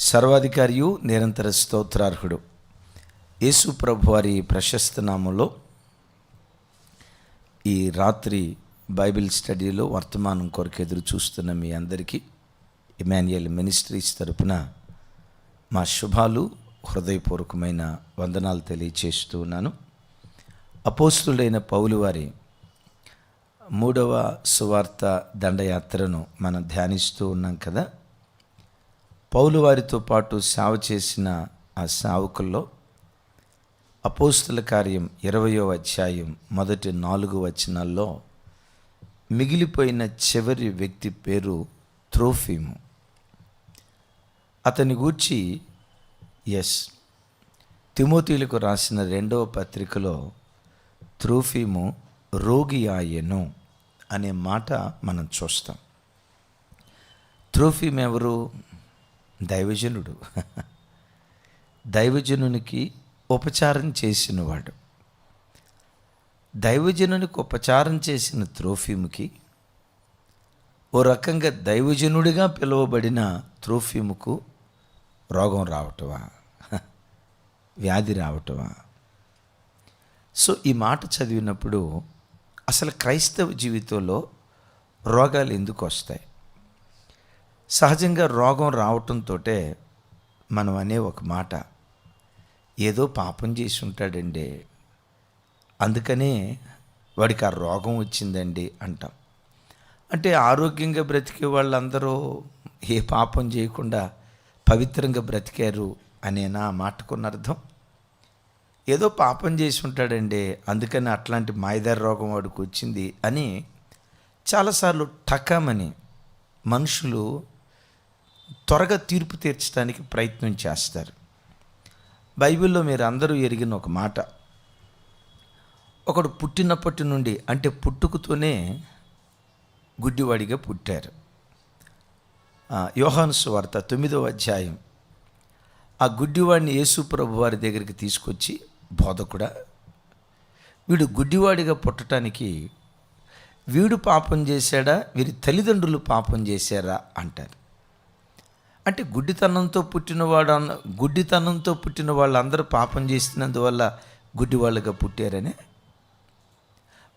సర్వాధికారియు నిరంతర స్తోత్రార్హుడు యేసు ప్రభు వారి ప్రశస్త నామంలో ఈ రాత్రి బైబిల్ స్టడీలో వర్తమానం కొరకు ఎదురు చూస్తున్న మీ అందరికీ ఇమాన్యుయల్ మినిస్ట్రీస్ తరపున మా శుభాలు, హృదయపూర్వకమైన వందనాలు తెలియచేస్తూ ఉన్నాను. అపోస్తులైన పౌలు వారి 3వ సువార్త దండయాత్రను మనం ధ్యానిస్తూ ఉన్నాం కదా. పౌలు వారితో పాటు సేవ చేసిన ఆ సేవకుల్లో అపోస్తుల కార్యం 20వ అధ్యాయం మొదటి 4 వచనాల్లో మిగిలిపోయిన చివరి వ్యక్తి పేరు త్రోఫిము. అతని గూర్చి తిమోతీలకు రాసిన 2వ పత్రికలో త్రోఫిము రోగి ఆయెను అనే మాట మనం చూస్తాం. త్రోఫిము ఎవరు? దైవజనుడు. దైవజనునికి ఉపచారం చేసినవాడు. దైవజనునికి ఉపచారం చేసిన త్రోఫిముకి, ఓ రకంగా దైవజనుడిగా పిలువబడిన త్రోఫిముకు రోగం రావటమా, వ్యాధి రావటమా? సో ఈ మాట చదివినప్పుడు అసలు క్రైస్తవ జీవితంలో రోగాలు ఎందుకు వస్తాయి? సహజంగా రోగం రావటంతో మనం అనే ఒక మాట, ఏదో పాపం చేసి ఉంటాడండి, అందుకనే వాడికి ఆ రోగం వచ్చిందండి అంటాం. అంటే ఆరోగ్యంగా బ్రతికే వాళ్ళందరూ ఏ పాపం చేయకుండా పవిత్రంగా బ్రతికారు అనేనా ఆ మాటకున్న అర్థం? ఏదో పాపం చేసి ఉంటాడండి, అందుకని అట్లాంటి మాయదారి రోగం వాడికి వచ్చింది అని చాలాసార్లు టకామని మనుషులు త్వరగా తీర్పు తీర్చడానికి ప్రయత్నం చేస్తారు. బైబిల్లో మీరు అందరూ ఎరిగిన ఒక మాట, ఒకడు పుట్టినప్పటి నుండి, అంటే పుట్టుకతోనే గుడ్డివాడిగా పుట్టారు. యోహాను సువార్త 9వ అధ్యాయం ఆ గుడ్డివాడిని యేసు ప్రభు వారి దగ్గరికి తీసుకొచ్చి, బోధకుడా, వీడు గుడ్డివాడిగా పుట్టడానికి వీడు పాపం చేశాడా, వీరి తల్లిదండ్రులు పాపం చేశారా అంటారు. అంటే గుడ్డితనంతో పుట్టిన వాళ్ళందరూ పాపం చేసినందువల్ల గుడ్డివాళ్ళుగా పుట్టారని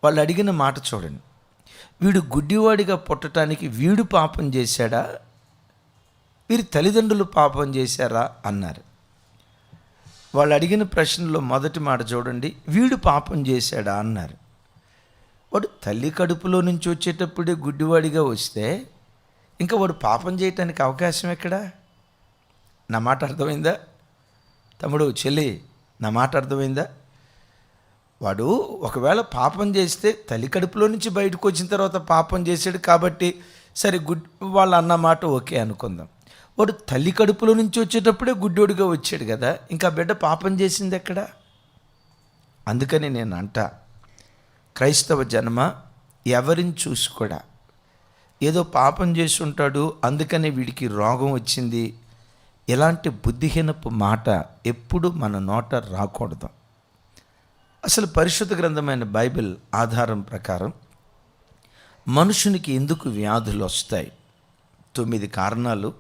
వాళ్ళు అడిగిన మాట చూడండి. వీడు గుడ్డివాడిగా పుట్టడానికి వీడు పాపం చేశాడా, వీరి తల్లిదండ్రులు పాపం చేశారా అన్నారు. వాళ్ళు అడిగిన ప్రశ్నలో మొదటి మాట చూడండి, వీడు పాపం చేశాడా అన్నారు. వాడు తల్లి కడుపులో నుంచి వచ్చేటప్పుడే గుడ్డివాడిగా వస్తే ఇంకా వాడు పాపం చేయటానికి అవకాశం ఎక్కడా? నా మాట అర్థమైందా తమ్ముడు, చెల్లి? నా మాట అర్థమైందా? వాడు ఒకవేళ పాపం చేస్తే తల్లి కడుపులో నుంచి బయటకు వచ్చిన తర్వాత పాపం చేశాడు కాబట్టి సరే, వాళ్ళు అన్న మాట ఓకే అనుకుందాం. వాడు తల్లి కడుపులో నుంచి వచ్చేటప్పుడే గుడ్డోడిగా వచ్చాడు కదా, ఇంకా బిడ్డ పాపం చేసింది ఎక్కడా? అందుకని నేను అంటా, క్రైస్తవ జన్మ ఎవరిని చూసి కూడా ఏదో పాపం చేసి ఉంటాడు అందుకని వీడికి రోగం వచ్చింది, ఇలాంటి బుద్ధిహీనపు మాట ఎప్పుడు మన నోట రాకూడదు. అసలు పరిశుద్ధ గ్రంథమైన బైబిల్ ఆధారం ప్రకారం మనుషునికి ఎందుకు వ్యాధులు వస్తాయి? 9 కారణాలు.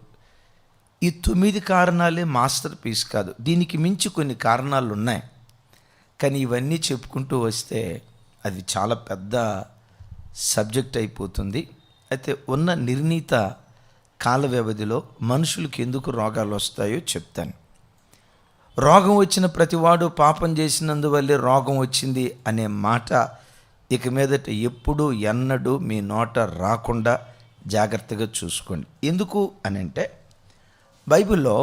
ఈ 9 కారణాలే మాస్టర్ పీస్ కాదు, దీనికి మించి కొన్ని కారణాలు ఉన్నాయి. కానీ ఇవన్నీ చెప్పుకుంటూ వస్తే అది చాలా పెద్ద సబ్జెక్ట్ అయిపోతుంది. అయితే ఉన్న నిర్ణీత కాల వ్యవధిలో మనుషులకు ఎందుకు రోగాలు వస్తాయో చెప్తాను. రోగం వచ్చిన ప్రతివాడు పాపం చేసినందువల్లే రోగం వచ్చింది అనే మాట ఇక మీదట ఎప్పుడు ఎన్నడూ మీ నోట రాకుండా జాగ్రత్తగా చూసుకోండి. ఎందుకు అని అంటే, బైబిల్లో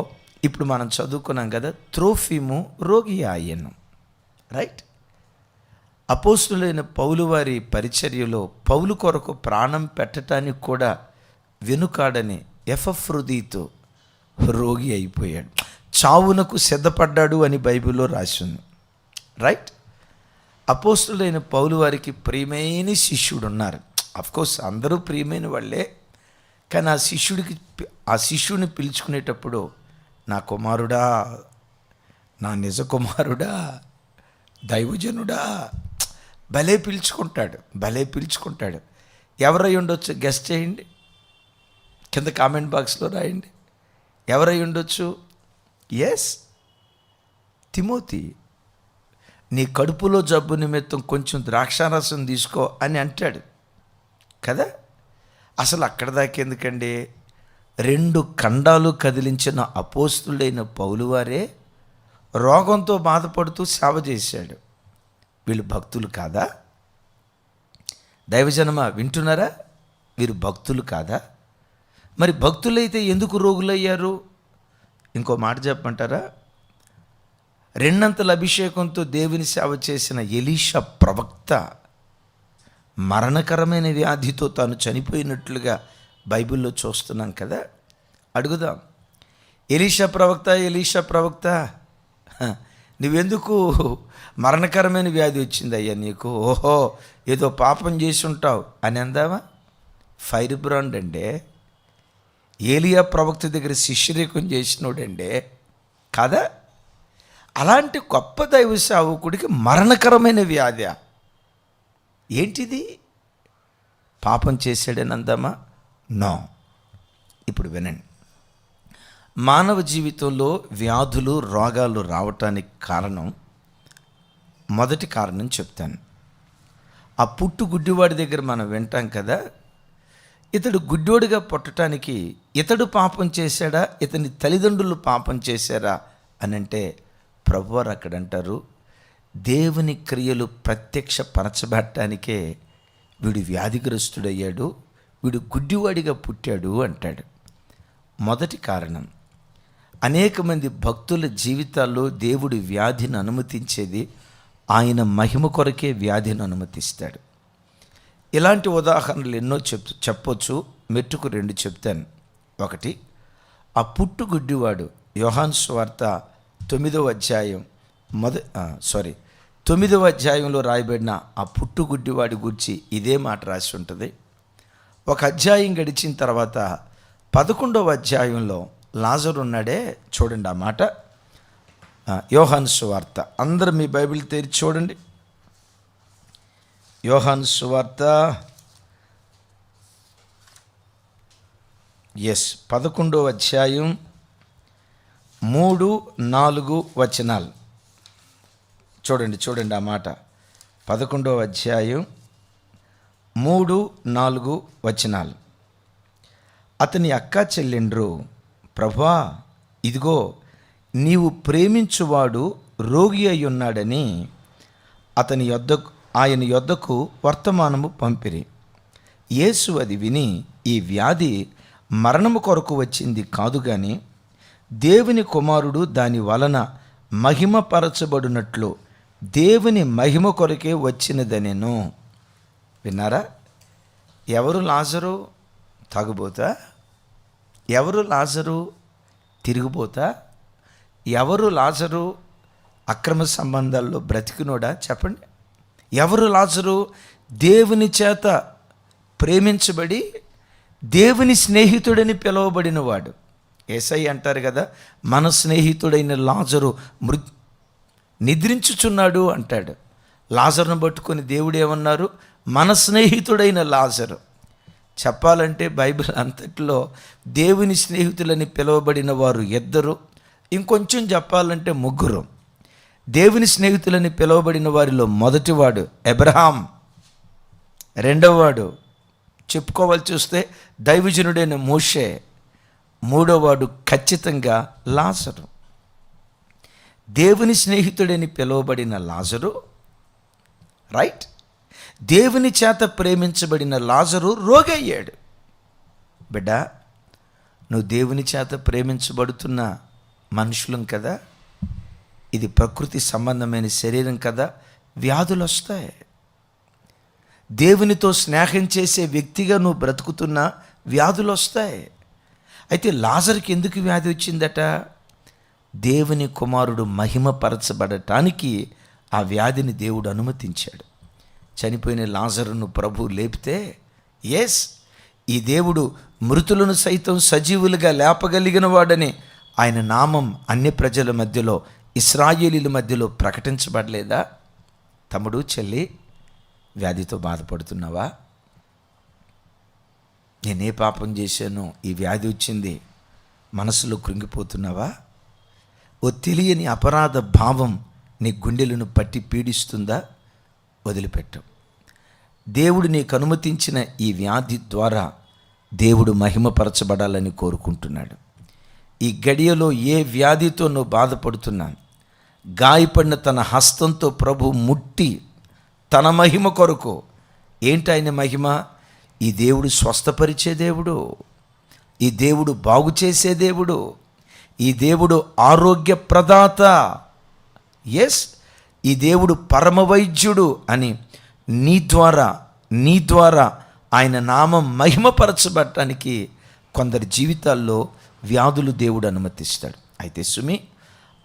ఇప్పుడు మనం చదువుకున్నాం కదా, త్రోఫిము రోగి ఆయెను, రైట్? అపోస్తులైన పౌలు వారి పరిచర్యలో పౌలు కొరకు ప్రాణం పెట్టడానికి కూడా వెనుకాడని ఎపఫ్రొదితు రోగి అయిపోయాడు, చావునకు సిద్ధపడ్డాడు అని బైబిల్లో రాసింది, రైట్? అపోస్తులైన పౌలు వారికి ప్రియమైన శిష్యుడు ఉన్నారు. అఫ్కోర్స్ అందరూ ప్రియమైన వాళ్ళే, కానీ ఆ శిష్యుడిని పిలుచుకునేటప్పుడు నా కుమారుడా, నా నిజ కుమారుడా, దైవజనుడా, భలే పిలుచుకుంటాడు. ఎవరై ఉండొచ్చు? గెస్ట్ చేయండి, కింద కామెంట్ బాక్స్లో రాయండి. ఎవరై ఉండొచ్చు? Yes, Timothy. నీ కడుపులో జబ్బు నిమిత్తం కొంచెం ద్రాక్షారసం తీసుకో అని అంటాడు కదా. అసలు అక్కడ దాకా ఎందుకండి? 2 ఖండాలు కదిలించిన అపోస్తుడైన పౌలు వారే రోగంతో బాధపడుతూ సేవ చేశాడు. వీళ్ళు భక్తులు కాదా? దైవజనమా వింటున్నారా? వీరు భక్తులు కాదా? మరి భక్తులైతే ఎందుకు రోగులయ్యారు? ఇంకో మాట చెప్పమంటారా? 2 అభిషేకంతో దేవుని సేవ చేసిన ఎలీషా ప్రవక్త మరణకరమైన వ్యాధితో తాను చనిపోయినట్లుగా బైబిల్లో చూస్తున్నాం కదా. అడుగుదాం, ఎలీషా ప్రవక్త నువ్వెందుకు మరణకరమైన వ్యాధి వచ్చింది అయ్యా నీకు? ఓహో, ఏదో పాపం చేసి ఉంటావు అని అందామా? ఫైర్ బ్రాండ్ అండే, ఏలియా ప్రవక్త దగ్గర శిష్యరేకం చేసినోడండే కాదా? అలాంటి గొప్ప దైవ సేవకుడికి మరణకరమైన వ్యాధి ఏంటిది? పాపం చేశాడని అందామా? నో. ఇప్పుడు వినండి, మానవ జీవితంలో వ్యాధులు రోగాలు రావటానికి కారణం, మొదటి కారణం చెప్తాను. ఆ పుట్టు గుడ్డివాడి దగ్గర మనం వింటాం కదా, ఇతడు గుడ్డోడిగా పుట్టడానికి ఇతడు పాపం చేశాడా, ఇతని తల్లిదండ్రులు పాపం చేశారా అని అంటే ప్రభువారు అక్కడ అంటారు, దేవుని క్రియలు ప్రత్యక్షపరచబడటానికే వీడు వ్యాధిగ్రస్తుడయ్యాడు, వీడు గుడ్డివాడిగా పుట్టాడు అంటాడు. మొదటి కారణం, అనేక మంది భక్తుల జీవితాల్లో దేవుడు వ్యాధిని అనుమతించేది ఆయన మహిమ కొరకే వ్యాధిని అనుమతిస్తాడు. ఇలాంటి ఉదాహరణలు ఎన్నో చెప్పొచ్చు. మెట్టుకు 2 చెప్తాను. ఒకటి, ఆ పుట్టుగుడ్డివాడు యోహాను సువార్త 9వ అధ్యాయంలో రాయబడిన ఆ పుట్టుగుడ్డివాడి గురించి ఇదే మాట రాసి ఉంటుంది. ఒక అధ్యాయం గడిచిన తర్వాత 11వ అధ్యాయంలో లాజరు ఉన్నాడే, చూడండి ఆ మాట. యోహాను సువార్త, అందరూ మీ బైబిల్ తెరిచి చూడండి. యోహాను సువార్త 11వ అధ్యాయం 3-4 వచనాలు చూడండి ఆ మాట. 11వ అధ్యాయం 3-4 వచనాలు. అతని అక్క చెల్లెండ్రు, ప్రభువా, ఇదిగో నీవు ప్రేమించువాడు రోగి అయి ఉన్నాడని ఆయన యొద్దకు వర్తమానము పంపిరి. యేసు అది విని, ఈ వ్యాధి మరణము కొరకు వచ్చింది కాదు గాని దేవుని కుమారుడు దాని వలన మహిమపరచబడినట్లు దేవుని మహిమ కొరకే వచ్చినదనెను. విన్నారా? ఎవరు లాజరు? తాగుబోతా? ఎవరు లాజరు? తిరిగిపోతా? ఎవరు లాజరు? అక్రమ సంబంధాల్లో బ్రతికినోడా? చెప్పండి. ఎవరు లాజరు? దేవుని చేత ప్రేమించబడి దేవుని స్నేహితుడని పిలువబడినవాడు. యేసయ్య అంటారు కదా, మన స్నేహితుడైన లాజరు నిద్రించుచున్నాడు అంటాడు. లాజరును పట్టుకొని దేవుడు ఏమన్నారు? మన స్నేహితుడైన లాజరు. చెప్పాలంటే బైబిల్ అంతట్లో దేవుని స్నేహితులని పిలువబడిన వారు 2, ఇంకొంచెం చెప్పాలంటే 3. దేవుని స్నేహితులని పిలువబడిన వారిలో మొదటివాడు అబ్రహాం, రెండవవాడు చెప్పుకోవాలి చూస్తే దైవజనుడైన మోషే, మూడోవాడు ఖచ్చితంగా లాజరు. దేవుని స్నేహితుడని పిలువబడిన లాజరు, రైట్, దేవుని చేత ప్రేమించబడిన లాజరు రోగి అయ్యాడు. బిడ్డ, నువ్వు దేవుని చేత ప్రేమించబడుతున్న మనుషులం కదా, ఇది ప్రకృతి సంబంధమైన శరీరం కదా, వ్యాధులు వస్తాయి. దేవునితో స్నేహం చేసే వ్యక్తిగా నువ్వు బ్రతుకుతున్నా వ్యాధులు వస్తాయి. అయితే లాజరుకి ఎందుకు వ్యాధి వచ్చిందట? దేవుని కుమారుడు మహిమపరచబడటానికి ఆ వ్యాధిని దేవుడు అనుమతించాడు. చనిపోయిన లాజరును ప్రభు లేపితే, ఎస్, ఈ దేవుడు మృతులను సైతం సజీవులుగా లేపగలిగిన వాడని ఆయన నామం అన్ని ప్రజల మధ్యలో, ఇశ్రాయేలీల మధ్యలో ప్రకటించబడలేదా? తమ్ముడు, చెల్లి, వ్యాధితో బాధపడుతున్నావా? నేనే పాపం చేశాను, ఈ వ్యాధి వచ్చింది. మనసులో కృంగిపోతున్నావా? ఓ తెలియని అపరాధ భావం నీ గుండెలను పట్టి పీడిస్తుందా? వదిలిపెట్టు. దేవుడు నీకు అనుమతించిన ఈ వ్యాధి ద్వారా దేవుడు మహిమపరచబడాలని కోరుకుంటున్నాడు. ఈ గడియలో ఏ వ్యాధితో నువ్వు బాధపడుతున్నాను, గాయపడిన తన హస్తంతో ప్రభు ముట్టి తన మహిమ కొరకు, ఏంటి ఆయన మహిమ? ఈ దేవుడు స్వస్థపరిచే దేవుడు, ఈ దేవుడు బాగు చేసే దేవుడు, ఈ దేవుడు ఆరోగ్య ప్రదాత, ఎస్, ఈ దేవుడు పరమవైద్యుడు అని నీ ద్వారా ఆయన నామం మహిమపరచబడటానికి కొందరి జీవితాల్లో వ్యాధులు దేవుడు అనుమతిస్తాడు. అయితే సుమి,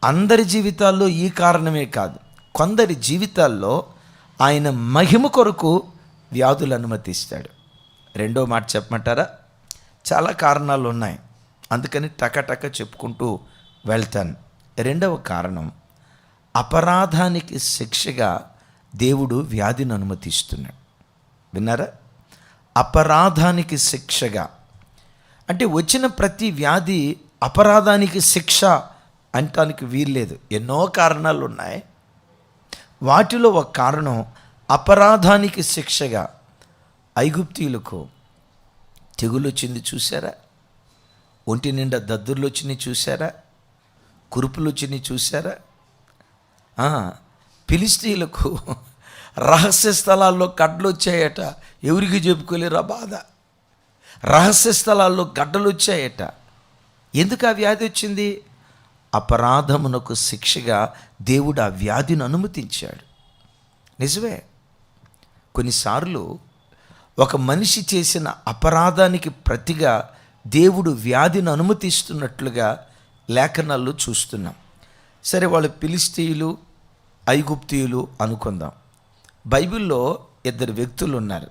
అందరి జీవితాల్లో ఈ కారణమే కాదు, కొందరి జీవితాల్లో ఆయన మహిమ కొరకు వ్యాధులు అనుమతిస్తాడు. రెండో మాట చెప్పమంటారా? చాలా కారణాలు ఉన్నాయి, అందుకని టకటక చెప్పుకుంటూ వెళ్తాను. రెండవ కారణం, అపరాధానికి శిక్షగా దేవుడు వ్యాధిని అనుమతిస్తున్నాడు. విన్నారా? అపరాధానికి శిక్షగా అంటే వచ్చిన ప్రతి వ్యాధి అపరాధానికి శిక్ష అంటానికి వీల్లేదు. ఎన్నో కారణాలు ఉన్నాయి, వాటిలో ఒక కారణం అపరాధానికి శిక్షగా. ఐగుప్తీయులకు తెగులు వచ్చింది చూసారా? ఒంటి నిండా దద్దుర్లు వచ్చినాయి చూసారా? కురుపులు వచ్చినాయి చూసారా? ఫిలిష్తీయులకు రహస్య స్థలాల్లో గడ్డలు వచ్చాయట, ఎవరికి చెప్పుకోలేరు ఆ బాధ. రహస్య స్థలాల్లో గడ్డలు వచ్చాయట. ఎందుకు ఆ వ్యాధి వచ్చింది? అపరాధమునకు శిక్షగా దేవుడు ఆ వ్యాధిని అనుమతించాడు. నిజమే, కొన్నిసార్లు ఒక మనిషి చేసిన అపరాధానికి ప్రతిగా దేవుడు వ్యాధిని అనుమతిస్తున్నట్లుగా లేఖనాల్లో చూస్తున్నాం. సరే, వాళ్ళు ఫిలిష్తీయులు, ఐగుప్తీయులు అనుకుందాం. బైబిల్లో ఇద్దరు వ్యక్తులు ఉన్నారు.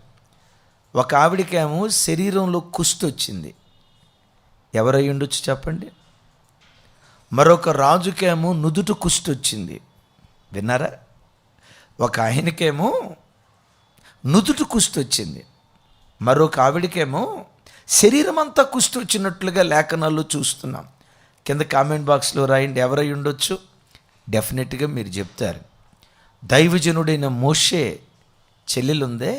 ఒక ఆవిడకేమో శరీరంలో కుష్టు వచ్చింది. ఎవరై ఉండొచ్చు చెప్పండి? మరొక రాజుకేమో నుదుటి కుష్టు వచ్చింది. విన్నారా? ఒక ఆయనకేమో నుదుటి కుష్టు వచ్చింది, మరొక ఆవిడకేమో శరీరం అంతా కుష్టు వచ్చినట్లుగా లేఖనాల్లో చూస్తున్నాం. కింద కామెంట్ బాక్స్లో రాయండి ఎవరై ఉండొచ్చు. డెఫినెట్గా మీరు చెప్తారు. దైవజనుడైన మోషే చెల్లెలుందే,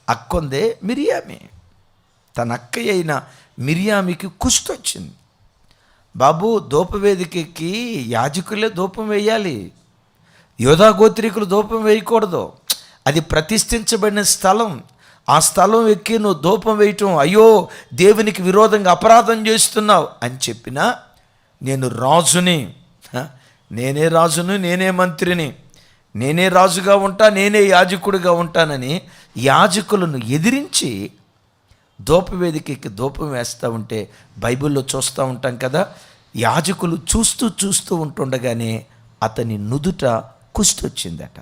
అక్కొందే మిరియామి. తన అక్క అయిన మిరియామికి కుష్టు వచ్చింది. బాబు, ధూపవేదికకి యాజకులే ధూపం వేయాలి, యోధా గోత్రికులు ధూపం వేయకూడదు. అది ప్రతిష్ఠించబడిన స్థలం. ఆ స్థలం ఎక్కి నువ్వు ధూపం వేయటం, అయ్యో దేవునికి విరోధంగా అపరాధం చేస్తున్నావు అని చెప్పినా, నేను రాజుని, నేనే రాజును, నేనే మంత్రిని, నేనే రాజుగా ఉంటా, నేనే యాజకుడిగా ఉంటానని యాజకులను ఎదిరించి ధూపవేదికకి ధూపం వేస్తూ ఉంటే బైబిల్లో చూస్తూ ఉంటాం కదా. యాజకులు చూస్తూ ఉంటుండగానే అతని నుదుట కుష్టు వచ్చిందట.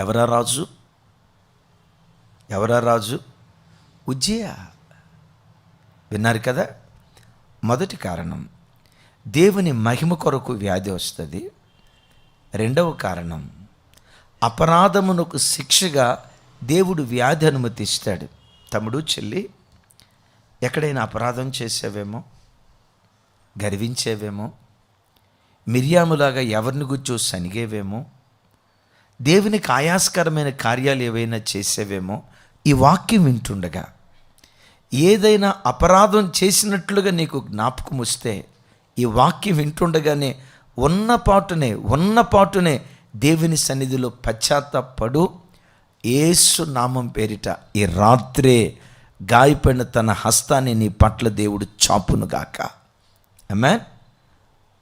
ఎవరా రాజు? ఉజ్జియా. విన్నారు కదా? మొదటి కారణం, దేవుని మహిమ కొరకు వ్యాధి వస్తుంది. రెండవ కారణం, అపరాధమునకు శిక్షగా దేవుడు వ్యాధి అనుమతిస్తాడు. తమ్ముడు, చెల్లి, ఎక్కడైనా అపరాధం చేసావేమో, గర్వించేవేమో, మిరియాములాగా ఎవరిని గుర్చో సనిగేవేమో, దేవునికి ఆయాస్కరమైన కార్యాలు ఏవైనా చేసేవేమో, ఈ వాక్యం వింటుండగా ఏదైనా అపరాధం చేసినట్లుగా నీకు జ్ఞాపకం వస్తే ఈ వాక్యం వింటుండగానే ఉన్న పాటునే దేవుని సన్నిధిలో పశ్చాత్తాపడు. యేసు నామం పేరిట ఈ రాత్రే గాయపడిన తన హస్తాన్ని నీ పట్ల దేవుడు చాపునుగాక. ఆమేన్.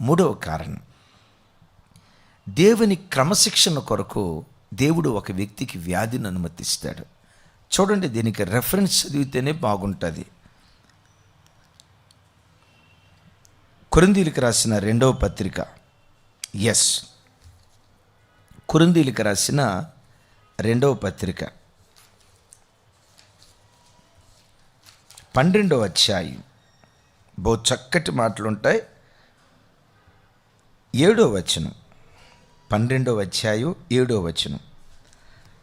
మూడవ కారణం, దేవుని క్రమశిక్షణ కొరకు దేవుడు ఒక వ్యక్తికి వ్యాధిని అనుమతిస్తాడు. చూడండి, దీనికి రెఫరెన్స్ చదివితేనే బాగుంటుంది. కొరింథీయులకు రాసిన 2వ పత్రిక, కొరింథీయులకు రాసిన 2వ పత్రిక 12వ అధ్యాయం, బహు చక్కటి మాటలుంటాయి. 7వ వచనం, 12వ అధ్యాయం 7వ వచనం.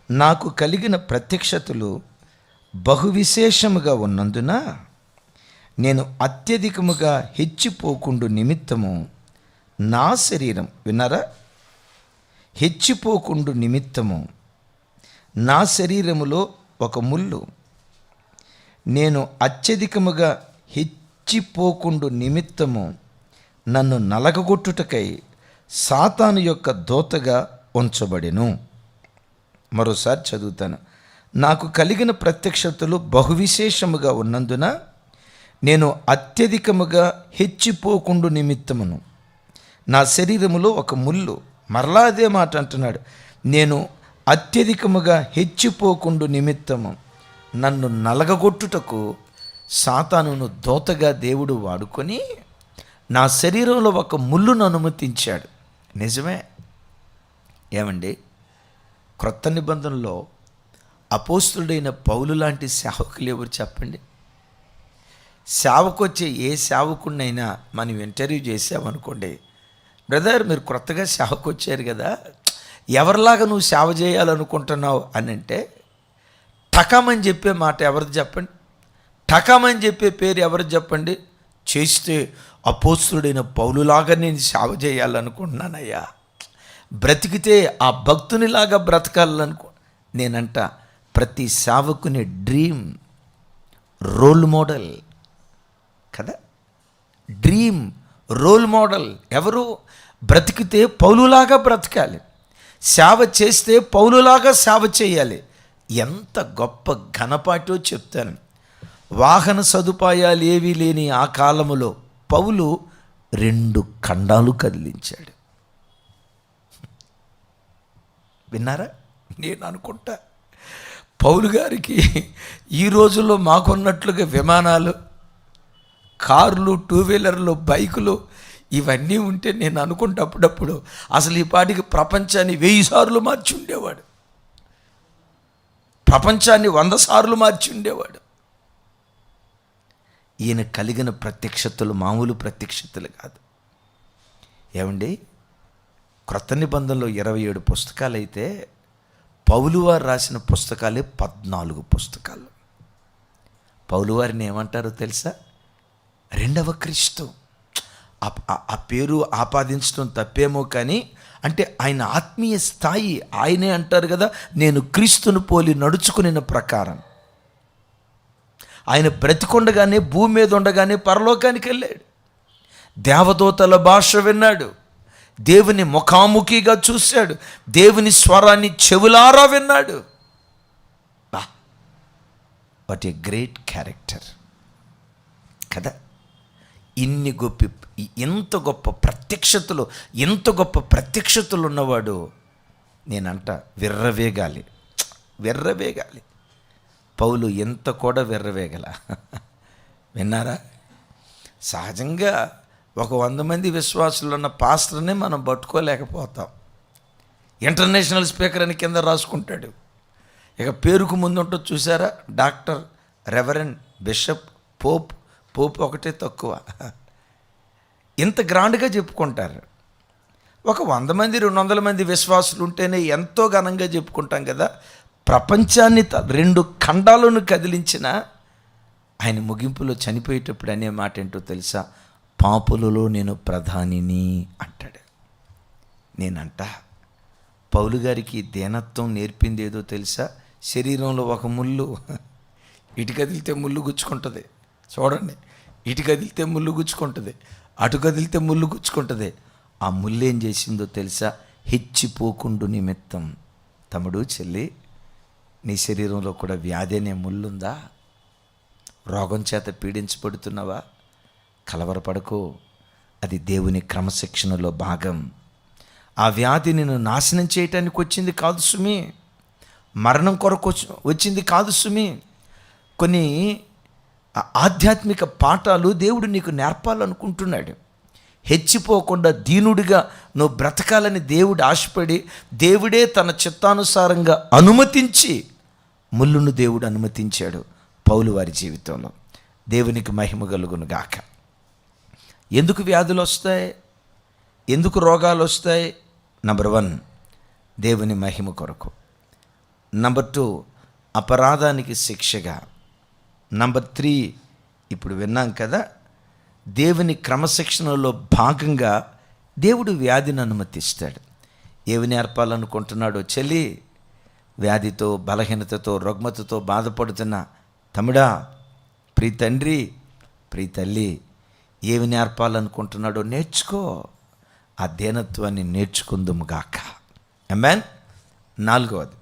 నాకు కలిగిన ప్రత్యక్షతలు బహు విశేషముగా ఉన్నందున నేను అత్యధికముగా హెచ్చిపోకుండు నిమిత్తము నా శరీరం, విన్నారా, హెచ్చిపోకుండు నిమిత్తము నా శరీరములో ఒక ముళ్ళు, నేను అత్యధికముగా హెచ్చిపోకుండు నిమిత్తము నన్ను నలగగొట్టుటకై సాతాను యొక్క దూతగా ఉంచబడెను. మరోసారి చదువుతాను. నాకు కలిగిన ప్రత్యక్షతలు బహువిశేషముగా ఉన్నందున నేను అత్యధికముగా హెచ్చిపోకుండు నిమిత్తమును నా శరీరములో ఒక ముళ్ళు. మరలా అదే మాట అంటున్నాడు, నేను అత్యధికముగా హెచ్చిపోకుండు నిమిత్తము నన్ను నలగగొట్టుటకు సాతానును దూతగా దేవుడు వాడుకొని నా శరీరంలో ఒక ముళ్ళును అనుమతించాడు. నిజమే. ఏమండి, క్రొత్త నిబంధనలో అపోస్తుడైన పౌలు లాంటి సేవకులు ఎవరు చెప్పండి? సేవకొచ్చే ఏ సేవకుడినైనా మనం ఇంటర్వ్యూ చేసామనుకోండి, బ్రదర్ మీరు క్రొత్తగా సేవకొచ్చారు కదా, ఎవరిలాగా నువ్వు సేవ చేయాలనుకుంటున్నావు అని అంటే టకామని చెప్పే మాట ఎవరిది చెప్పండి? టకామని చెప్పే పేరు ఎవరిది చెప్పండి? చేస్తే అపోస్తుడైన పౌలులాగా నేను సేవ చేయాలనుకుంటున్నానయ్యా, బ్రతికితే ఆ భక్తునిలాగా బ్రతకాలనుకో. నేనంట ప్రతి సేవకుని డ్రీమ్, రోల్ మోడల్ కదా, డ్రీమ్ రోల్ మోడల్ ఎవరు? బ్రతికితే పౌలులాగా బ్రతకాలి, సేవ చేస్తే పౌలులాగా సేవ చేయాలి. ఎంత గొప్ప ఘనపాటో చెప్తాను. వాహన సదుపాయాలు ఏవీ లేని ఆ కాలములో పౌలు 2 ఖండాలు కదిలించాడు. విన్నారా? నేను అనుకుంటా పౌలు గారికి ఈ రోజుల్లో మాకున్నట్లుగా విమానాలు, కార్లు, 2 వీలర్లు, బైకులు ఇవన్నీ ఉంటే నేను అనుకుంటే అప్పుడప్పుడు అసలు ఈ పాటికి ప్రపంచాన్ని 1000 సార్లు మార్చి ఉండేవాడు, ప్రపంచాన్ని 100 సార్లు మార్చి ఉండేవాడు. ఈయన కలిగిన ప్రత్యక్షతలు మామూలు ప్రత్యక్షతలు కాదు. ఏమండి, క్రొత్త నిబంధనలో 27 పుస్తకాలు అయితే పౌలు వారు రాసిన పుస్తకాలే 14 పుస్తకాలు. పౌలు వారిని ఏమంటారో తెలుసా? 2వ క్రీస్తు. ఆ పేరు ఆపాదించడం తప్పేమో కానీ, అంటే ఆయన ఆత్మీయ స్థాయి ఆయనే అంటారు కదా, నేను క్రీస్తును పోలి నడుచుకునే ప్రకారం. ఆయన బ్రతికొండగానే, భూమి మీద ఉండగానే పరలోకానికి వెళ్ళాడు, దేవదూతల భాష విన్నాడు, దేవుని ముఖాముఖిగా చూశాడు, దేవుని స్వరాన్ని చెవులారా విన్నాడు. వాట్ ఏ గ్రేట్ క్యారెక్టర్ కదా. ఎంత గొప్ప ప్రత్యక్షతలు ఉన్నవాడు. నేనంట విర్రవేగాలి. పౌలు ఎంత కూడా విర్రవేగల. విన్నారా? సహజంగా ఒక 100 మంది విశ్వాసులు ఉన్న పాస్టర్ని మనం పట్టుకోలేకపోతాం. ఇంటర్నేషనల్ స్పీకర్ అని కింద రాసుకుంటాడు. ఇక పేరుకు ముందు ఉంటుంది చూసారా, డాక్టర్, రెవరెండ్, బిషప్, పోప్ ఒకటే తక్కువ. ఇంత గ్రాండ్గా చెప్పుకుంటారు. ఒక 100 మంది 200 మంది విశ్వాసులు ఉంటేనే ఎంతో ఘనంగా చెప్పుకుంటాం కదా. ప్రపంచాన్ని 2 ఖండాలను కదిలించిన ఆయన ముగింపులో చనిపోయేటప్పుడు అనే మాట ఏంటో తెలుసా? పాపులలో నేను ప్రధానిని అంటాడు. నేనంట పౌలు గారికి దీనత్వం నేర్పింది ఏదో తెలుసా? శరీరంలో ఒక ముళ్ళు, ఇటు కదిలితే ముళ్ళు గుచ్చుకుంటుంది. చూడండి, ఇటు కదిలితే ముళ్ళు గుచ్చుకుంటుంది, అటు కదిలితే ముళ్ళు గుచ్చుకుంటుంది. ఆ ముళ్ళు ఏం చేసిందో తెలుసా? హెచ్చిపోకుండు నిమిత్తం. తమ్ముడు, చెల్లి, నీ శరీరంలో కూడా వ్యాధి అనే ముళ్ళుందా? రోగం చేత పీడించబడుతున్నావా? కలవరపడకు, అది దేవుని క్రమశిక్షణలో భాగం. ఆ వ్యాధి నిన్ను నాశనం చేయటానికి వచ్చింది కాదు సుమి, మరణం కొరకు వచ్చింది కాదు సుమి. కొన్ని ఆధ్యాత్మిక పాఠాలు దేవుడు నీకు నేర్పాలనుకుంటున్నాడు. హెచ్చిపోకుండా దీనుడిగా నువ్వు బ్రతకాలని దేవుడు ఆశపడి, దేవుడే తన చిత్తానుసారంగా అనుమతించి ముళ్ళును దేవుడు అనుమతించాడు పౌలు వారి జీవితంలో. దేవునికి మహిమ కలుగును గాక. ఎందుకు వ్యాధులు వస్తాయి? ఎందుకు రోగాలు వస్తాయి? నంబర్ 1, దేవుని మహిమ కొరకు. నంబర్ 2, అపరాధానికి శిక్షగా. నంబర్ 3, ఇప్పుడు విన్నాం కదా, దేవుని క్రమశిక్షణలో భాగంగా దేవుడు వ్యాధిని అనుమతిస్తాడు. ఏవి నేర్పాలనుకుంటున్నాడో చెల్లి, వ్యాధితో, బలహీనతతో, రుగ్మతతో బాధపడుతున్న తమ్ముడా, ప్రియ తండ్రి, ప్రియ తల్లి, ఏవి నేర్పాలనుకుంటున్నాడో నేర్చుకో. ఆ దీనత్వాన్ని నేర్చుకుందుముగాక. ఆమేన్. 4వది,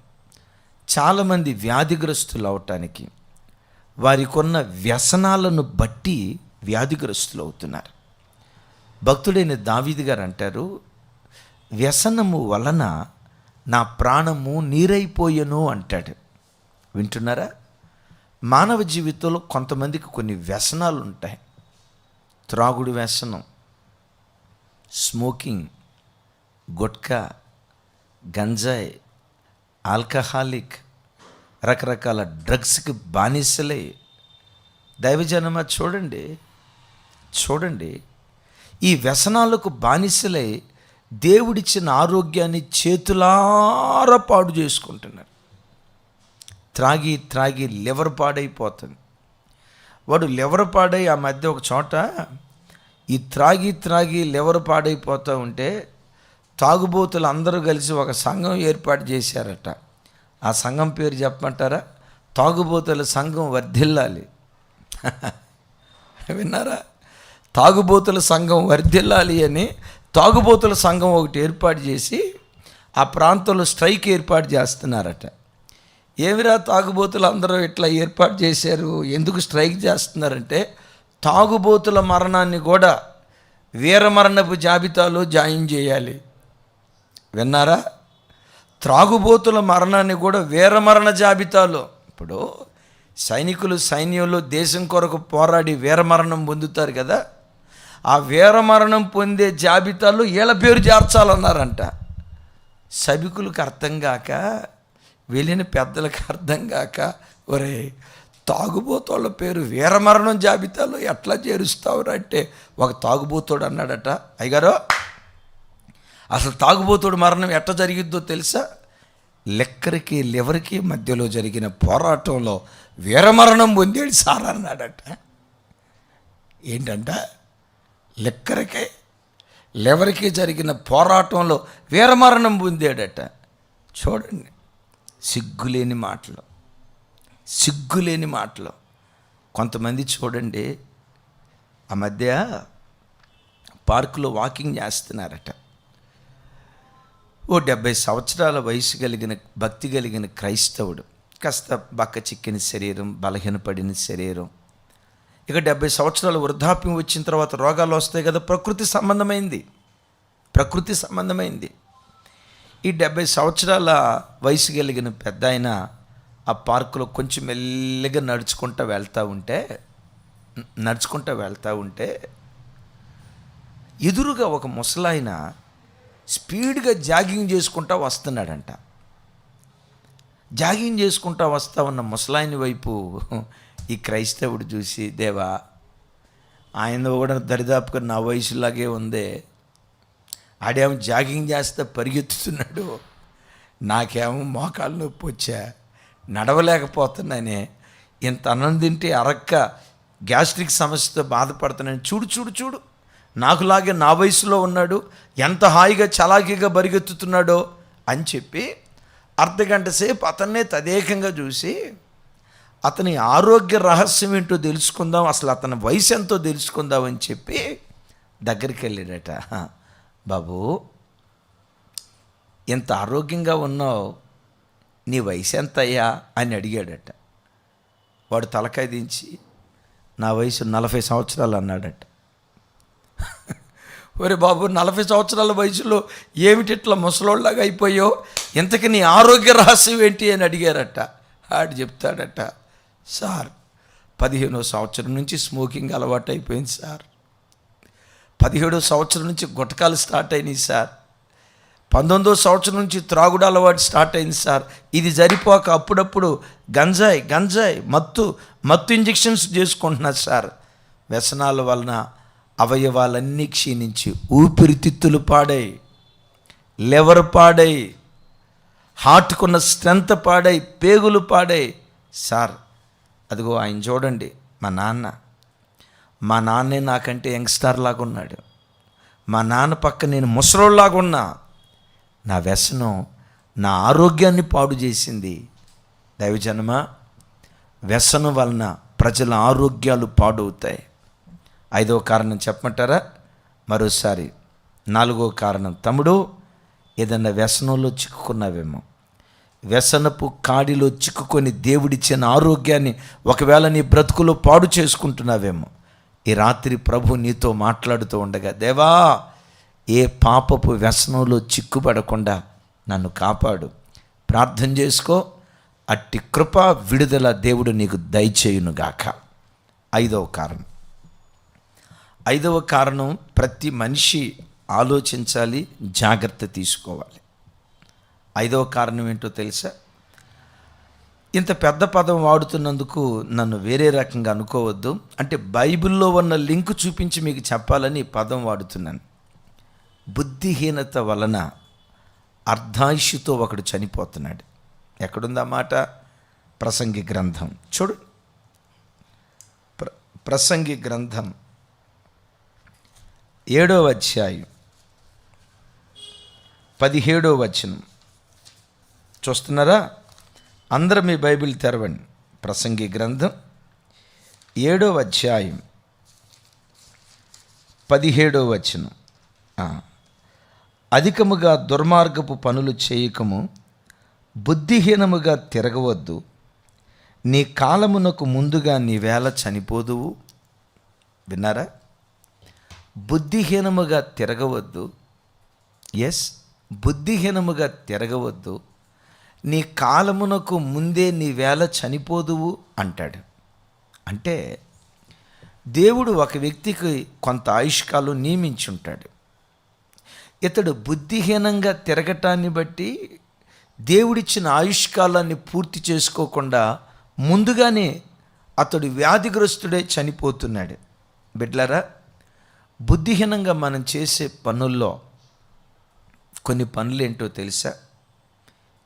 చాలామంది వ్యాధిగ్రస్తులు అవటానికి వారికున్న వ్యసనాలను బట్టి వ్యాధిగ్రస్తులు అవుతున్నారు. భక్తుడైన దావీదు గారు అంటారు, వ్యసనము వలన నా ప్రాణము నీరైపోయెను అంటాడు. వింటున్నారా? మానవ జీవితంలో కొంతమందికి కొన్ని వ్యసనాలు ఉంటాయి. త్రాగుడు వ్యసనం, స్మోకింగ్, గుట్కా, గంజాయి, ఆల్కహాలిక్, రకరకాల డ్రగ్స్కి బానిసలే. దైవజనమా చూడండి, ఈ వ్యసనాలకు బానిసలై దేవుడిచ్చిన ఆరోగ్యాన్ని చేతులారా పాడు చేసుకుంటున్నారు. త్రాగి లివర్ పాడైపోతుంది. వాడు లివర్ పాడై ఆ మధ్య ఒక చోట ఈ త్రాగి లివర్ పాడైపోతూ ఉంటే తాగుబోతులు అందరూ కలిసి ఒక సంఘం ఏర్పాటు చేశారట. ఆ సంఘం పేరు చెప్పమంటారా? తాగుబోతుల సంఘం వర్ధిల్లాలి. విన్నారా? తాగుబోతుల సంఘం వర్ధిల్లాలి అని తాగుబోతుల సంఘం ఒకటి ఏర్పాటు చేసి ఆ ప్రాంతంలో స్ట్రైక్ ఏర్పాటు చేస్తున్నారట. ఏమిరా తాగుబోతులు అందరూ ఇట్లా ఏర్పాటు చేశారు, ఎందుకు స్ట్రైక్ చేస్తున్నారంటే తాగుబోతుల మరణాన్ని కూడా వీరమరణపు జాబితాలో జాయిన్ చేయాలి. విన్నారా? త్రాగుబోతుల మరణాన్ని కూడా వీరమరణ జాబితాలో. ఇప్పుడు సైన్యంలో దేశం కొరకు పోరాడి వీరమరణం పొందుతారు కదా, ఆ వీరమరణం పొందే జాబితాలో వీళ్ళ పేరు చేర్చాలన్నారంట. సభికులకు అర్థం కాక, వెళ్ళిన పెద్దలకు అర్థం కాక, ఒరే తాగుబోతోళ్ళ పేరు వీరమరణం జాబితాలో ఎట్లా చేరుస్తావురా అంటే ఒక తాగుబోతోడు అన్నాడట, అయ్యగారు అసలు తాగుబోతోడు మరణం ఎట్లా జరిగిద్దో తెలుసా? లెక్కరికి లివర్కి మధ్యలో జరిగిన పోరాటంలో వీరమరణం పొందాడు సార్ అన్నాడట. ఏంటంట? లెక్కరికి లివర్కి జరిగిన పోరాటంలో వీరమరణం పొందాడట. చూడండి, సిగ్గులేని మాటలు. కొంతమంది చూడండి, ఆ మధ్య పార్కులో వాకింగ్ చేస్తున్నారట. ఓ 70 సంవత్సరాల వయసు కలిగిన భక్తి కలిగిన క్రైస్తవుడు, కాస్త బక్క చిక్కిన శరీరం, బలహీనపడిన శరీరం. ఇక 70 సంవత్సరాల వృద్ధాప్యం వచ్చిన తర్వాత రోగాలు వస్తాయి కదా, ప్రకృతి సంబంధమైంది. ఈ 70 సంవత్సరాల వయసు కలిగిన పెద్ద ఆయన ఆ పార్కులో కొంచెం మెల్లిగా నడుచుకుంటూ వెళ్తూ ఉంటే ఎదురుగా ఒక ముసలాయన స్పీడ్గా జాగింగ్ చేసుకుంటూ వస్తున్నాడంట. జాగింగ్ చేసుకుంటూ వస్తూ ఉన్న ముసలాయన వైపు ఈ క్రైస్తవుడు చూసి, దేవా ఆయన కూడా దరిదాపుగా నా వయసులాగే ఉందే, ఆడేమో జాగింగ్ చేస్తే పరిగెత్తుతున్నాడు, నాకేమో మోకాలు నొప్పి వచ్చా, నడవలేకపోతున్నానే, ఇంత అన్నం తింటే అరక్క గ్యాస్ట్రిక్ సమస్యతో బాధపడుతున్నాను, చూడు నాకులాగే నా వయసులో ఉన్నాడు, ఎంత హాయిగా చలాకీగా పరిగెత్తుతున్నాడో అని చెప్పి అర్ధగంట సేపు అతన్నే తదేకంగా చూసి అతని ఆరోగ్య రహస్యం ఏంటో తెలుసుకుందాం, అసలు అతని వయసు ఎంతో తెలుసుకుందాం అని చెప్పి దగ్గరికి వెళ్ళాడట. బాబు, ఎంత ఆరోగ్యంగా ఉన్నావు, నీ వయసు ఎంతయ్యా అని అడిగాడట. వాడు తలకాయ దించి నా వయసు 40 సంవత్సరాలు అన్నాడట. ఒరే బాబు, 40 సంవత్సరాల వయసులో ఏమిటి ఇట్లా ముసలోళ్ళలాగా అయిపోయావు, ఇంతకీ నీ ఆరోగ్య రహస్యం ఏంటి అని అడిగారట. ఆడు చెప్తాడట, సార్ 15వ సంవత్సరం నుంచి స్మోకింగ్ అలవాటు అయిపోయింది సార్, 17వ సంవత్సరం నుంచి గుటకాలు స్టార్ట్ అయినాయి సార్, 19వ సంవత్సరం నుంచి త్రాగుడు అలవాటు స్టార్ట్ అయింది సార్, ఇది సరిపోక అప్పుడప్పుడు గంజాయి మత్తు ఇంజెక్షన్స్ చేసుకుంటున్నారు సార్, వ్యసనాల వలన అవయవాలన్నీ క్షీణించి ఊపిరితిత్తులు పాడై, లివర్ పాడై, హార్ట్కున్న స్ట్రెంత్ పాడై, పేగులు పాడై. సార్ అదిగో ఆయన చూడండి, మా నాన్న మా నాన్నే నాకంటే యంగ్స్టార్ లాగా ఉన్నాడు, మా నాన్న పక్క నేను ముసలోళ్ళలాగా ఉన్నా. నా వ్యసనం నా ఆరోగ్యాన్ని పాడు చేసింది. దైవజనమా, వ్యసనం వలన ప్రజల ఆరోగ్యాలు పాడవుతాయి. 5వ కారణం చెప్పమంటారా? మరోసారి 4వ కారణం, తమ్ముడు ఏదన్నా వ్యసనంలో చిక్కుకున్నావేమో, వ్యసనపు కాడిలో చిక్కుకొని దేవుడిచ్చిన ఆరోగ్యాన్ని ఒకవేళ నీ బ్రతుకులో పాడు చేసుకుంటున్నావేమో. ఈ రాత్రి ప్రభు నీతో మాట్లాడుతూ ఉండగా, దేవా, ఏ పాపపు వ్యసనంలో చిక్కుపడకుండా నన్ను కాపాడు, ప్రార్థన చేసుకో. అట్టి కృప విడుదల దేవుడు నీకు దయచేయునుగాక. 5వ కారణం, 5వ కారణం, ప్రతి మనిషి ఆలోచించాలి, జాగ్రత్త తీసుకోవాలి. 5వ కారణం ఏంటో తెలుసా? ఇంత పెద్ద పదం వాడుతున్నందుకు నన్ను వేరే రకంగా అనుకోవద్దు. అంటే బైబిల్లో ఉన్న లింక్ చూపించి మీకు చెప్పాలని ఈ పదం వాడుతున్నాను. బుద్ధిహీనత వలన అర్ధాయుష్యుతో ఒకడు చనిపోతున్నాడు. ఎక్కడుందా మాట? ప్రసంగి గ్రంథం చూడు. ప్రసంగి గ్రంథం 7వ అధ్యాయం 17వ వచనం చూస్తున్నారా? అందరూ మీ బైబిల్ తెరవండి. ప్రసంగి గ్రంథం 7వ అధ్యాయం 17వ వచనం. అధికముగా దుర్మార్గపు పనులు చేయకము, బుద్ధిహీనముగా తిరగవద్దు, నీ కాలమునకు ముందుగా నీ వేళ చనిపోదువు. విన్నారా? బుద్ధిహీనముగా తిరగవద్దు. ఎస్, బుద్ధిహీనముగా తిరగవద్దు, నీ కాలమునకు ముందే నీ వేళ చనిపోదువు అంటాడు. అంటే దేవుడు ఒక వ్యక్తికి కొంత ఆయుష్కాలం నియమించుంటాడు. ఇతడు బుద్ధిహీనంగా తిరగటాన్ని బట్టి దేవుడిచ్చిన ఆయుష్కాలాన్ని పూర్తి చేసుకోకుండా ముందుగానే అతడు వ్యాధిగ్రస్తుడే చనిపోతున్నాడు. బిడ్డలారా, బుద్ధిహీనంగా మనం చేసే పనుల్లో కొన్ని పనులు ఏంటో తెలుసా?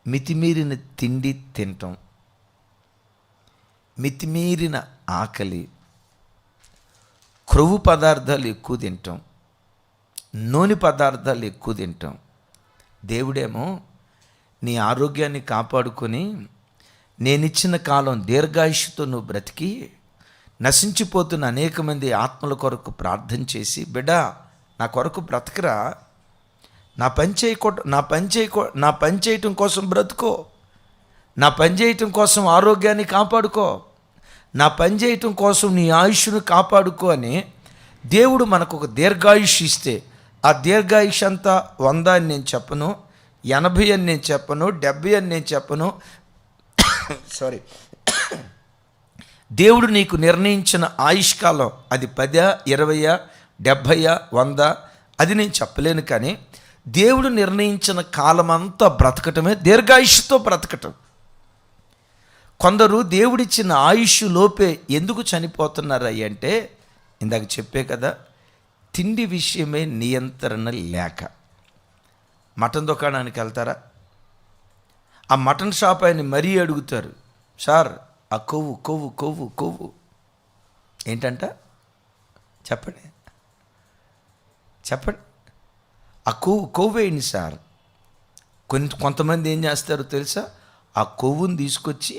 మితిమీరిన తిండి తినటం, మితిమీరిన ఆకలి, క్రొవ్వు పదార్థాలు ఎక్కువ తినటం, నూనె పదార్థాలు ఎక్కువ తినటం. దేవుడేమో నీ ఆరోగ్యాన్ని కాపాడుకొని నేనిచ్చిన కాలం దీర్ఘాయుష్తో నువ్వు బ్రతికి నశించిపోతున్న అనేక మంది ఆత్మల కొరకు ప్రార్థన చేసి, బిడ్డా నా కొరకు బ్రతకరా, నా పని చేయటం కోసం బ్రతుకో, నా పని చేయటం కోసం ఆరోగ్యాన్ని కాపాడుకో, నా పని చేయటం కోసం నీ ఆయుష్ను కాపాడుకో అని దేవుడు మనకు ఒక దీర్ఘాయుష్ ఇస్తే, ఆ దీర్ఘాయుష్ అంతా 100 అని నేను చెప్పను, 80 అని నేను చెప్పను, 70 అని నేను చెప్పను. సారీ, దేవుడు నీకు నిర్ణయించిన ఆయుష్కాలం అది 10, 20, 70, 100 అది నేను చెప్పలేను. కానీ దేవుడు నిర్ణయించిన కాలం అంతా బ్రతకటమే దీర్ఘాయుష్తో బ్రతకటం. కొందరు దేవుడిచ్చిన ఆయుష్ లోపే ఎందుకు చనిపోతున్నారు అంటే, ఇందాక చెప్పే కదా, తిండి విషయమే నియంత్రణ లేక. మటన్ దుకాణానికి వెళ్తారా? ఆ మటన్ షాప్ ఆయన మరీ అడుగుతారు, సార్ ఆ కొవ్వు కొవ్వు కొవ్వు కొవ్వు ఏంటంట చెప్పండి చెప్పండి, ఆ కొవ్వు వేయండి సార్. కొంతమంది ఏం చేస్తారో తెలుసా? ఆ కొవ్వుని తీసుకొచ్చి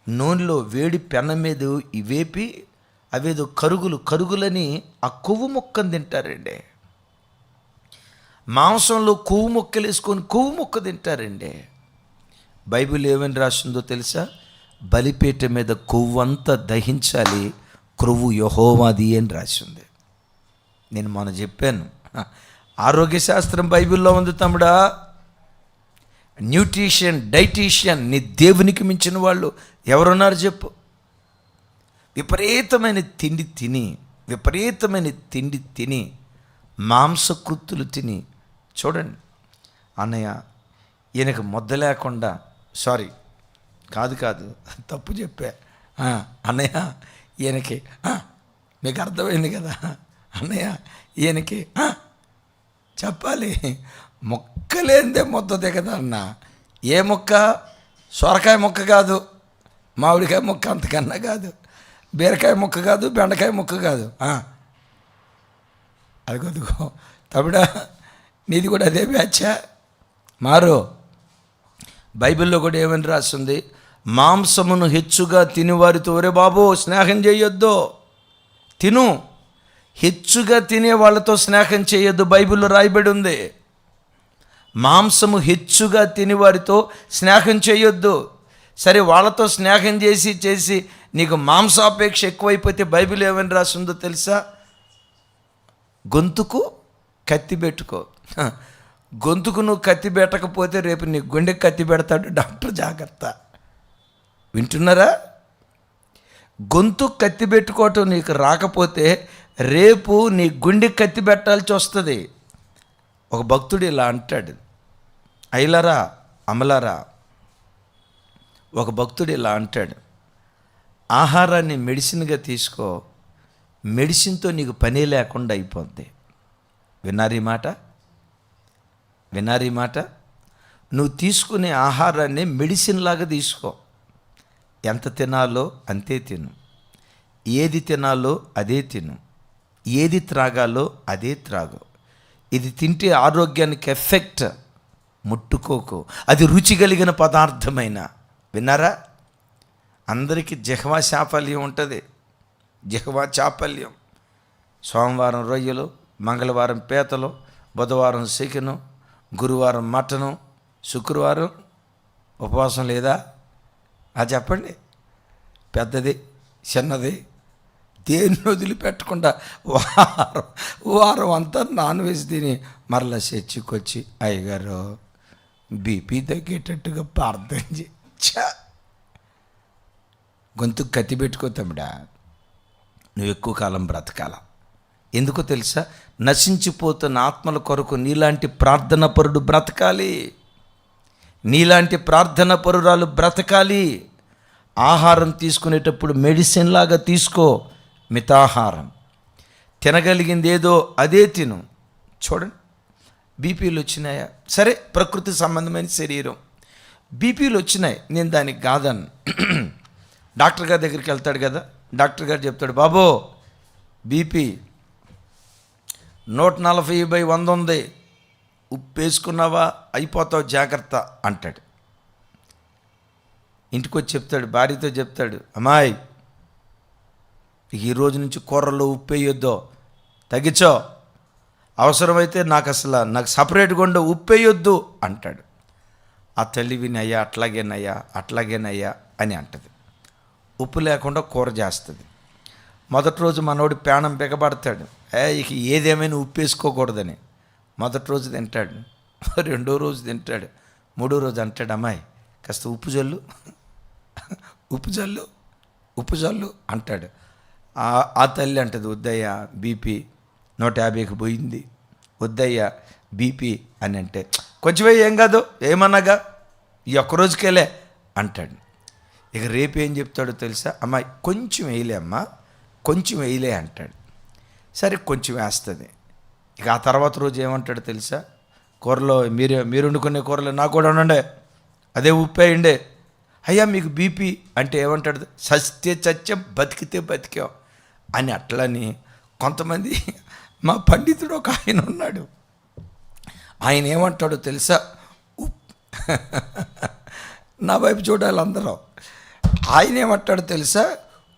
నూనెలో వేడి పెనం మీద వేపి అవేదో కరుగులని ఆ కొవ్వు ముక్కను తింటారండి. మాంసంలో కొవ్వు ముక్కలు వేసుకొని కొవ్వు ముక్క తింటారండి. బైబిల్ ఏమని రాసిందో తెలుసా? బలిపీఠ మీద కొవ్వంతా దహించాలి, క్రొవ్వు యెహోవాది అని రాసింది. నేను మొన్న చెప్పాను, ఆరోగ్య శాస్త్రం బైబిల్లో ఉంది తమ్ముడా. న్యూట్రిషన్, డైటీషియన్, నీ దేవునికి మించిన వాళ్ళు ఎవరున్నారు చెప్పు? విపరీతమైన తిండి తిని మాంసకృత్తులు తిని చూడండి. అన్నయ్య ఈయనకు ముద్ద లేకుండా, సారీ కాదు తప్పు చెప్పా, అన్నయ్య ఈయనకి, మీకు అర్థమైంది కదా అన్నయ్య, ఈయనకి చెప్పాలి, మొక్కలేందే ముద్ద దిగదా అన్న. ఏ మొక్క? సొరకాయ మొక్క కాదు, మామిడికాయ మొక్క అంతకన్నా కాదు, బీరకాయ ముక్క కాదు, బెండకాయ ముక్క కాదు. అదిగో తమిడా, నీది కూడా అదే బ్యాచా? మారు. బైబిల్లో కూడా ఏమని రాస్తుంది? మాంసమును హెచ్చుగా తినేవారితో, ఒరే బాబు స్నేహం చేయొద్దు, తిను, హెచ్చుగా తినే వాళ్ళతో స్నేహం చేయొద్దు, బైబిల్లో రాయబడి ఉంది. మాంసము హెచ్చుగా తినేవారితో స్నేహం చేయొద్దు. సరే, వాళ్ళతో స్నేహం చేసి నీకు మాంసాపేక్ష ఎక్కువైపోతే బైబిల్ ఏమని రాస్తుందో తెలుసా? గొంతుకు కత్తి పెట్టుకో. గొంతుకు నువ్వు కత్తి పెట్టకపోతే రేపు నీ గుండెకి కత్తి పెడతాడు డాక్టర్, జాగ్రత్త. వింటున్నారా? గొంతుకు కత్తి పెట్టుకోవటం నీకు రాకపోతే రేపు నీ గుండెకి కత్తి పెట్టాల్సి వస్తుంది. ఒక భక్తుడు ఇలా అంటాడు, ఐలరా అమలారా, ఒక భక్తుడు ఇలా అంటాడు, ఆహారాన్ని మెడిసిన్గా తీసుకో, మెడిసిన్తో నీకు పని లేకుండా అయిపోద్ది. విన్నారీ మాట? నువ్వు తీసుకునే ఆహారాన్ని మెడిసిన్ లాగా తీసుకో. ఎంత తినాలో అంతే తిను, ఏది తినాలో అదే తిను, ఏది త్రాగాలో అదే త్రాగు. ఇది తింటే ఆరోగ్యానికి ఎఫెక్ట్, ముట్టుకోకు. అది రుచి కలిగిన పదార్థమైన. విన్నారా? అందరికీ జిహ్వా చాపల్యం ఉంటుంది. జిహ్వా చాపల్యం. సోమవారం రొయ్యలు, మంగళవారం పీతలు, బుధవారం చికెను, గురువారం మటను, శుక్రవారం ఉపవాసం లేదా? చెప్పండి. పెద్దది చిన్నది దేన్ని వదిలిపెట్టకుండా వారం అంతా నాన్ వెజ్ తిని మరలా చర్చికొచ్చి, అయ్యగారు బీపీ తగ్గేటట్టుగా ప్రార్థన గొంతుకు కత్తి పెట్టుకో తమ్ముడా. నువ్వు ఎక్కువ కాలం బ్రతకాల. ఎందుకో తెలుసా? నశించిపోతున్న ఆత్మల కొరకు నీలాంటి ప్రార్థన పరుడు బ్రతకాలి, నీలాంటి ప్రార్థన పరురాలు బ్రతకాలి. ఆహారం తీసుకునేటప్పుడు మెడిసిన్ లాగా తీసుకో, మితాహారం. తినగలిగింది ఏదో అదే తిను. చూడండి, బీపీలు వచ్చినాయా? సరే, ప్రకృతి సంబంధమైన శరీరం, బీపీలు వచ్చినాయి, నేను దానికి కాదను. డాక్టర్ గారి దగ్గరికి వెళ్తాడు కదా, డాక్టర్ గారు చెప్తాడు, బాబో బీపీ 140/100 ఉంది, ఉప్పు వేసుకున్నావా అయిపోతావు, జాగ్రత్త అంటాడు. ఇంటికి వచ్చి చెప్తాడు, భార్యతో చెప్తాడు, అమ్మాయి ఈ రోజు నుంచి కూరల్లో ఉప్పు వేయొద్దు, తగ్గించో, అవసరమైతే నాకు సపరేట్గా ఉండే ఉప్పు వేయొద్దు అంటాడు. ఆ తల్లి విని, అయ్యా అట్లాగేనయ్యా అని అంటది. ఉప్పు లేకుండా కూర చేస్తుంది. మొదటి రోజు మనోడు ప్రాణం బిగబడతాడు, ఇక ఏదేమైనా ఉప్పు వేసుకోకూడదని. మొదటి రోజు తింటాడు, రెండో రోజు తింటాడు, మూడో రోజు అంటాడు, అమ్మాయి కాస్త ఉప్పు జల్లు అంటాడు. ఆ తల్లి అంటది, వద్దయ్యా బీపీ 150కి పోయింది, వద్దయ్యా బీపీ అని అంటే, కొంచెమే ఏం కాదు, ఏమన్నాగా ఈ ఒక్కరోజుకేలే అంటాడు. ఇక రేపు ఏం చెప్తాడో తెలుసా? అమ్మాయి కొంచెం వేయలే అంటాడు. సరే కొంచెం వేస్తుంది. ఇక ఆ తర్వాత రోజు ఏమంటాడు తెలుసా? కూరలో మీరు వండుకునే కూరలో నాకు కూడా ఉండండి, అదే ఉప్పేయండి. అయ్యా మీకు బీపీ అంటే ఏమంటాడు? సస్తే చచ్చం, బతికితే బతికాం అని. అట్లని కొంతమంది, మా పండితుడు ఒక ఆయన ఉన్నాడు, ఆయన ఏమంటాడో తెలుసా? నా వైపు చూడాలి అందరూ. ఆయన ఏమంటాడో తెలుసా?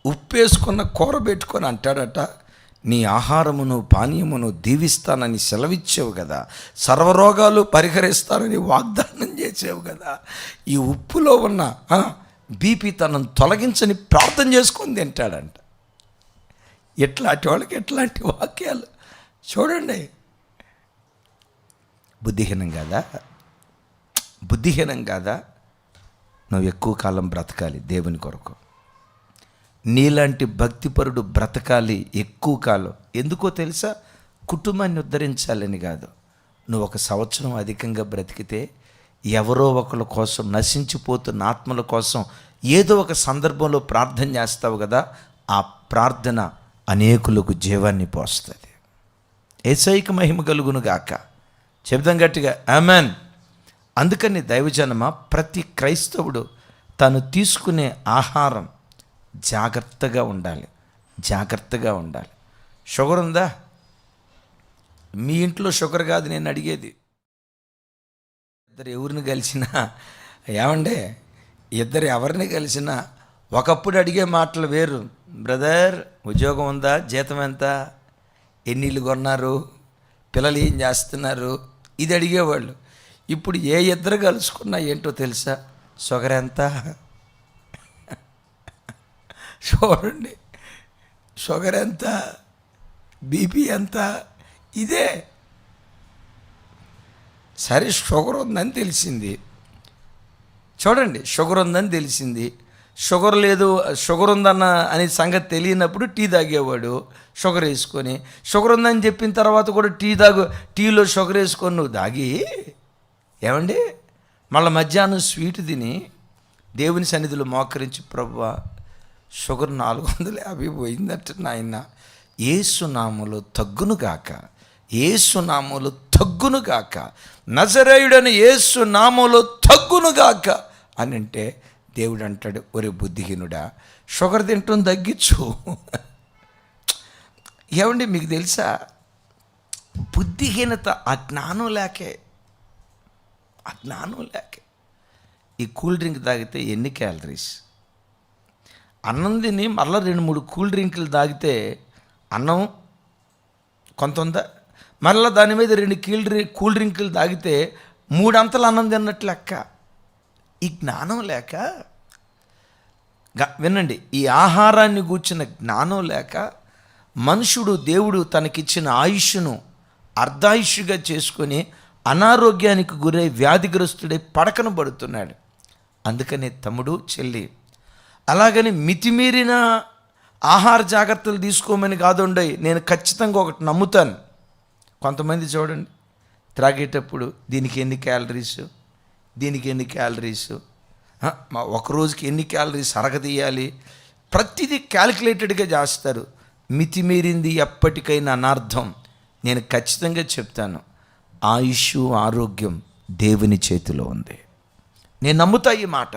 ఉప్పేసుకున్న కూర పెట్టుకొని అంటాడట, నీ ఆహారమును పానీయమును దీవిస్తానని సెలవిచ్చావు కదా, సర్వరోగాలు పరిహరిస్తానని వాగ్దానం చేసావు కదా, ఈ ఉప్పులో ఉన్న బీపీ తనను తొలగించని ప్రార్థన చేసుకొని తింటాడంట. ఎట్లాంటి వాళ్ళకి ఎట్లాంటి వాక్యాలు చూడండి. బుద్ధిహీనం కాదా? నువ్వు ఎక్కువ కాలం బ్రతకాలి దేవుని కొరకు. నీలాంటి భక్తిపరుడు బ్రతకాలి ఎక్కువ కాలం. ఎందుకో తెలుసా? కుటుంబాన్ని ఉద్ధరించాలని కాదు. నువ్వు 1 సంవత్సరం అధికంగా బ్రతికితే ఎవరో ఒకరి కోసం, నశించిపోతున్న ఆత్మల కోసం ఏదో ఒక సందర్భంలో ప్రార్థన చేస్తావు కదా, ఆ ప్రార్థన అనేకులకు జీవాన్ని పోస్తుంది. యేసయ్యకు మహిమ కలుగును గాక. చెప్దాం గట్టిగా ఆమెన్. అందుకని దైవజనమ, ప్రతి క్రైస్తవుడు తను తీసుకునే ఆహారం జాగ్రత్తగా ఉండాలి, జాగ్రత్తగా ఉండాలి. షుగర్ ఉందా? మీ ఇంట్లో షుగర్ కాదు నేను అడిగేది. ఇద్దరు ఎవరిని కలిసినా, ఏమండే ఇద్దరు ఎవరిని కలిసినా ఒకప్పుడు అడిగే మాటలు వేరు. బ్రదర్ ఉద్యోగం ఉందా? జీతం ఎంత? ఎన్ని ఇళ్ళు కొన్నారు? పిల్లలు ఏం చేస్తున్నారు? ఇది అడిగేవాళ్ళు. ఇప్పుడు ఏ ఇద్దరు కలుసుకున్నా ఏంటో తెలుసా? షుగర్ ఎంత? చూడండి, షుగర్ ఎంత, బీపీ ఎంత, ఇదే. సరే షుగర్ ఉందని తెలిసింది, చూడండి షుగర్ ఉందని తెలిసింది. షుగర్ లేదు, షుగర్ ఉందన్న అనే సంగతి తెలియనప్పుడు టీ తాగేవాడు షుగర్ వేసుకొని. షుగర్ ఉందని చెప్పిన తర్వాత కూడా టీలో షుగర్ వేసుకొని నువ్వు తాగి ఏమండి మళ్ళీ మధ్యాహ్నం స్వీట్ తిని దేవుని సన్నిధిలో మోకరించి, ప్రభువా షుగర్ 450 పోయిందట నాయన, యేసునామములో తగ్గునుగాక, యేసునామములో తగ్గునుగాక, నజరేయుడని యేసునామములో తగ్గునుగాక అని అంటే దేవుడు అంటాడు, ఒరే బుద్ధిహీనుడా షుగర్ తింటాం తగ్గించు. ఏమండి మీకు తెలుసా, బుద్ధిహీనత అజ్ఞానం లేకే. ఈ కూల్ డ్రింక్ తాగితే ఎన్ని క్యాలరీస్? అన్నం తిని మళ్ళీ 2-3 కూల్ డ్రింకులు తాగితే అన్నం కొంత ఉందా? మళ్ళీ దాని మీద 2 కూల్ డ్రింకులు తాగితే 3 అంతలు అన్నం తిన్నట్లు లెక్క. ఈ జ్ఞానం లేక, వినండి, ఈ ఆహారాన్ని గూర్చిన జ్ఞానం లేక మనుషుడు దేవుడు తనకిచ్చిన ఆయుష్ను అర్ధాయుష్గా చేసుకొని అనారోగ్యానికి గురై వ్యాధిగ్రస్తుడై పడకన పడుతున్నాడు. అందుకని తమ్ముడు, చెల్లి, అలాగని మితిమీరిన ఆహార జాగ్రత్తలు తీసుకోమని కాదుండయి. నేను ఖచ్చితంగా ఒకటి నమ్ముతాను. కొంతమంది చూడండి, త్రాగేటప్పుడు దీనికి ఎన్ని క్యాలరీస్, ఒక రోజుకి ఎన్ని క్యాలరీస్ అరగదీయాలి, ప్రతిదీ క్యాలిక్యులేటెడ్గా చేస్తారు. మితిమీరింది ఎప్పటికైనా అనార్థం. నేను ఖచ్చితంగా చెప్తాను, ఆయుష్ ఆరోగ్యం దేవుని చేతిలో ఉంది. నేను నమ్ముతా ఈ మాట.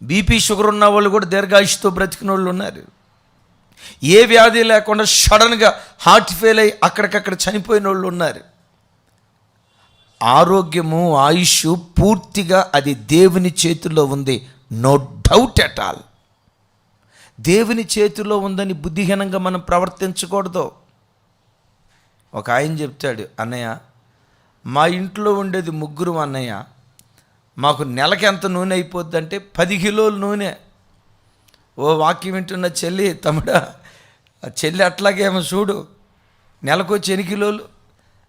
బీపీ షుగర్ ఉన్న వాళ్ళు కూడా దీర్ఘాయుష్తో బ్రతికిన వాళ్ళు ఉన్నారు. ఏ వ్యాధి లేకుండా సడన్గా హార్ట్ ఫెయిల్ అయ్యి అక్కడికక్కడ చనిపోయిన వాళ్ళు ఉన్నారు. ఆరోగ్యము ఆయుష్ పూర్తిగా అది దేవుని చేతిలో ఉంది, నో డౌట్ ఎట్ ఆల్. దేవుని చేతిలో ఉందని బుద్ధిహీనంగా మనం ప్రవర్తించకూడదు. ఒక ఆయన చెప్తాడు, అన్నయ్య మా ఇంట్లో ఉండేది 3 అన్నయ్య, మాకు నెలకి ఎంత నూనె అయిపోద్ది అంటే 10 కిలోల నూనె. ఓ వాక్యం వింటున్న చెల్లి, తమ్ముడా, చెల్లి అట్లాగేమో చూడు, నెలకు వచ్చి 8 కిలోలు.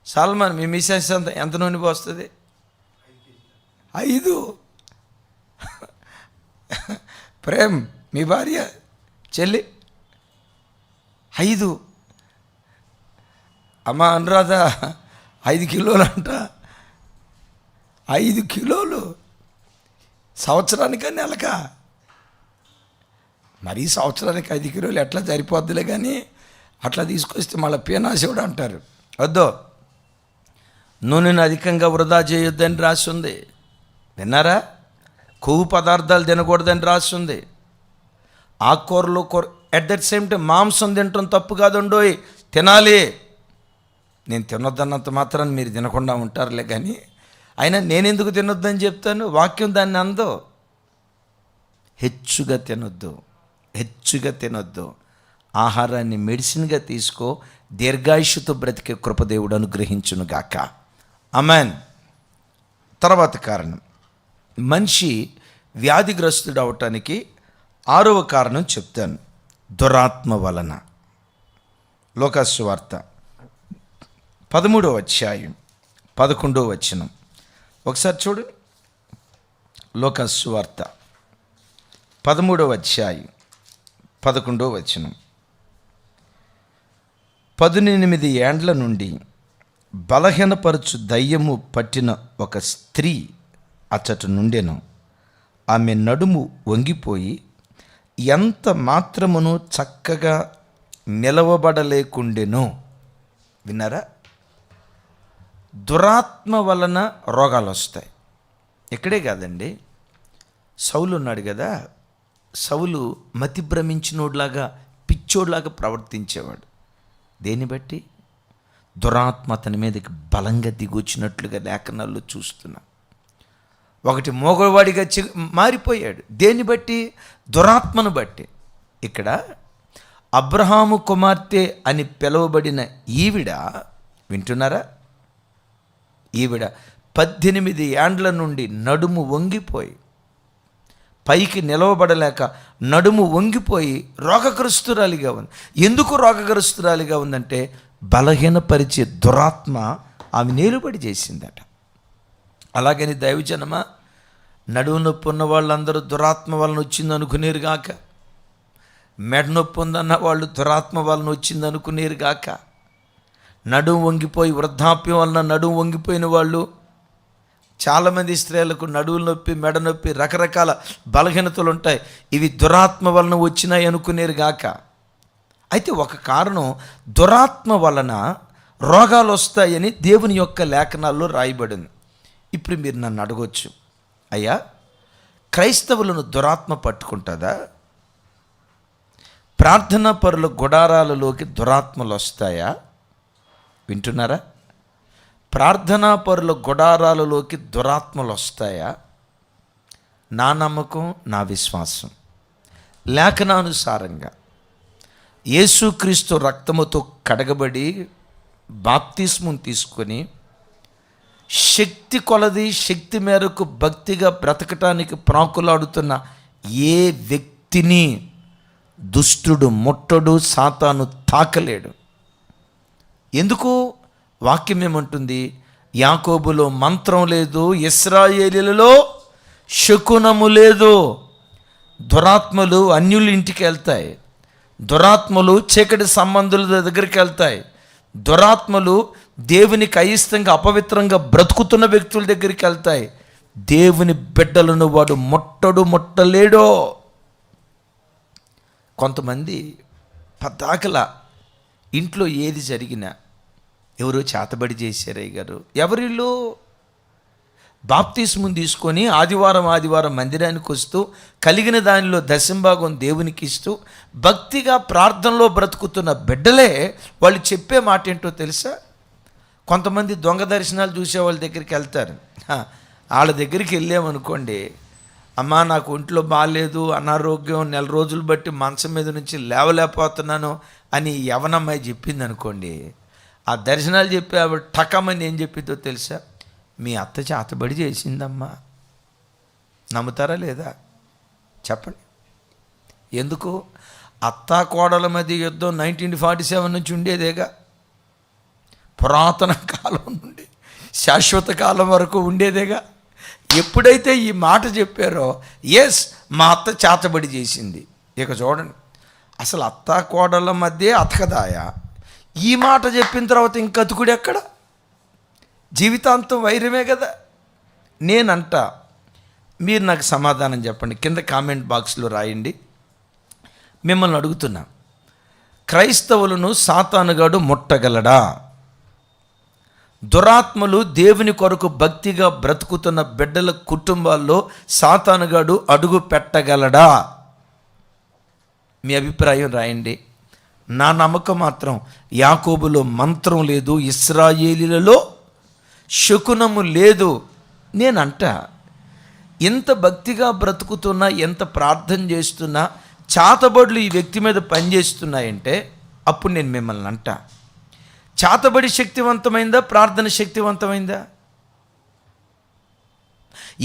సల్మాన్ మీ మిసెస్ ఎంత నూనె పోస్తుంది? 5. ప్రేమ్ మీ భార్య చెల్లి 5. అమ్మ అనురాధ 5 కిలోలు అంట. 5 కిలోలు సంవత్సరానికా నెలకా? మరీ సంవత్సరానికి 5 కిలోలు ఎట్లా సరిపోద్దులే, కానీ అట్లా తీసుకొస్తే మళ్ళీ పీనాశివుడు అంటారు. వద్దు, నూనెను అధికంగా వృధా చేయొద్దని రాసి ఉంది. విన్నారా? కొవ్వు పదార్థాలు తినకూడదని రాసి ఉంది. ఆకుకూరలు అట్ దట్ సేమ్ టైం మాంసం తినటం తప్పు కాదుండోయ్, తినాలి. నేను తినొద్దన్నంత మాత్రాన్ని మీరు తినకుండా ఉంటారులే, కానీ అయినా నేనెందుకు తినొద్దని చెప్తాను? వాక్యం దాన్ని అందో. హెచ్చుగా తినొద్దు. ఆహారాన్ని మెడిసిన్గా తీసుకో. దీర్ఘాయుష్తో బ్రతికే కృపదేవుడు అనుగ్రహించును గాక. ఆమేన్. తర్వాత కారణం, మనిషి వ్యాధిగ్రస్తుడు అవటానికి 6వ కారణం చెప్తాను, దురాత్మ వలన. లోకాసు వార్త 13వ అధ్యాయం 11వ వచనం ఒకసారి చూడు. లోకాసు వార్త 13వ అధ్యాయం 11వ వచనం. 18 ఏండ్ల నుండి బలహీనపరచు దయ్యము పట్టిన ఒక స్త్రీ అచ్చట నుండెను. ఆమె నడుము వంగిపోయి ఎంత మాత్రమును చక్కగా నిలవబడలేకుండెను. విన్నారా? దురాత్మ వలన రోగాలు వస్తాయి. ఇక్కడే కాదండి, సౌలు ఉన్నాడు కదా, సౌలు మతి భ్రమించినోడ్లాగా పిచ్చోడ్లాగా ప్రవర్తించేవాడు. దేన్ని బట్టి? దురాత్మ అతని మీదకి బలంగా దిగొచ్చినట్లుగా లేఖనాల్లో చూస్తున్నా. ఒకటి మోగవాడిగా మారిపోయాడు. దేన్ని బట్టి? దురాత్మను బట్టి. ఇక్కడ అబ్రహాము కుమార్తె అని పిలువబడిన ఈవిడ, వింటున్నారా? ఈవిడ 18 ఏండ్ల నుండి నడుము వంగిపోయి, పైకి నిలవబడలేక నడుము వంగిపోయి రోగగ్రస్తురాలిగా ఉంది. ఎందుకు రోగగ్రస్తురాలిగా ఉందంటే బలహీనపరిచే దురాత్మ ఆమె నేలుబడి చేసిందట. అలాగని దైవజనమా, నడుము నొప్పి ఉన్న వాళ్ళందరూ దురాత్మ వలన వచ్చింది అనుకునేరు గాక, మెడ నొప్పి ఉందన్న వాళ్ళు దురాత్మ వలన వచ్చింది అనుకునేరు గాక, నడుము వంగిపోయి వృద్ధాప్యం వలన నడుము వంగిపోయిన వాళ్ళు, చాలామంది స్త్రీలకు నడువు నొప్పి, మెడ నొప్పి, రకరకాల బలహీనతలు ఉంటాయి, ఇవి దురాత్మ వలన వచ్చినాయి అనుకునేరు గాక. అయితే ఒక కారణం, దురాత్మ వలన రోగాలు వస్తాయని దేవుని యొక్క లేఖనాల్లో రాయబడింది. ఇప్పుడు మీరు నన్ను అడగొచ్చు, అయ్యా క్రైస్తవులను దురాత్మ పట్టుకుంటుందా? ప్రార్థనా పరుల గుడారాలలోకి దురాత్మలు వస్తాయా? వింటున్నారా? ప్రార్థనా పరుల గుడారాలలోకి దురాత్మలు వస్తాయా? నా నమ్మకం, నా విశ్వాసం లేఖనానుసారంగా యేసుక్రీస్తు రక్తముతో కడగబడి బాప్తిస్మం తీసుకొని శక్తి కొలది, శక్తి మేరకు భక్తిగా బ్రతకటానికి ప్రాకులాడుతున్న ఏ వ్యక్తిని దుష్టుడు ముట్టడు, సాతాను తాకలేడు. ఎందుకు? వాక్యం ఏమంటుంది? యాకోబులో మంత్రం లేదు, ఇశ్రాయేలీలలో శకునము లేదు. దురాత్మలు అన్యుల ఇంటికి వెళ్తాయి, దురాత్మలు చీకటి సంబంధుల దగ్గరికి వెళ్తాయి, దురాత్మలు దేవునికి అయిష్టంగా అపవిత్రంగా బ్రతుకుతున్న వ్యక్తుల దగ్గరికి వెళ్తాయి. దేవుని బిడ్డలను వాడు ముట్టలేడో. కొంతమంది పద్దాకల ఇంట్లో ఏది జరిగినా ఎవరో చేతబడి చేశారయ్య గారు. ఎవరిలో? బాప్తిస్మం తీసుకొని ఆదివారం మందిరానికి వస్తూ కలిగిన దానిలో దశంభాగం దేవునికి ఇస్తూ భక్తిగా ప్రార్థనలో బ్రతుకుతున్న బిడ్డలే వాళ్ళు చెప్పే మాట ఏంటో తెలుసా? కొంతమంది దొంగ దర్శనాలు చూసే వాళ్ళ దగ్గరికి వెళ్తారు. వాళ్ళ దగ్గరికి వెళ్ళామనుకోండి, అమ్మా నాకు ఒంట్లో బాగాలేదు, అనారోగ్యం, 4 రోజులు బట్టి మంచం మీద నుంచి లేవలేకపోతున్నాను అని యవనమ్మాయి చెప్పింది అనుకోండి, ఆ దర్శనాలు చెప్పి ఆవిడ టకమని ఏం చెప్పిందో తెలుసా? మీ అత్త చేతబడి చేసిందమ్మా. నమ్ముతారా లేదా? చెప్పండి. ఎందుకు? అత్తా కోడల మధ్య యుద్ధం 1947 నుంచి ఉండేదేగా. పురాతన కాలం నుండి శాశ్వత కాలం వరకు ఉండేదేగా. ఎప్పుడైతే ఈ మాట చెప్పారో, ఎస్ మా అత్త చేతబడి చేసింది. ఇక చూడండి, అసలు అత్తా కోడల మధ్య అతకదాయా? ఈ మాట చెప్పిన తర్వాత ఇంక అతుకుడు ఎక్కడ? జీవితాంతం వైరమే కదా. నేనంట, మీరు నాకు సమాధానం చెప్పండి, కింద కామెంట్ బాక్స్లో రాయండి. మిమ్మల్ని అడుగుతున్నా, క్రైస్తవులను సాతానుగాడు ముట్టగలడా? దురాత్మలు దేవుని కొరకు భక్తిగా బ్రతుకుతున్న బిడ్డల కుటుంబాల్లో సాతానుగాడు అడుగు పెట్టగలడా? మీ అభిప్రాయం రాయండి. నా నమ్మకం మాత్రం యాకోబులో మంత్రం లేదు, ఇశ్రాయేలీలలో శకునము లేదు. నేనంట, ఎంత భక్తిగా బ్రతుకుతున్నా, ఎంత ప్రార్థన చేస్తున్నా చాతబడులు ఈ వ్యక్తి మీద పనిచేస్తున్నాయంటే అప్పుడు నేను మిమ్మల్ని అంట, చాతబడి శక్తివంతమైందా? ప్రార్థన శక్తివంతమైందా?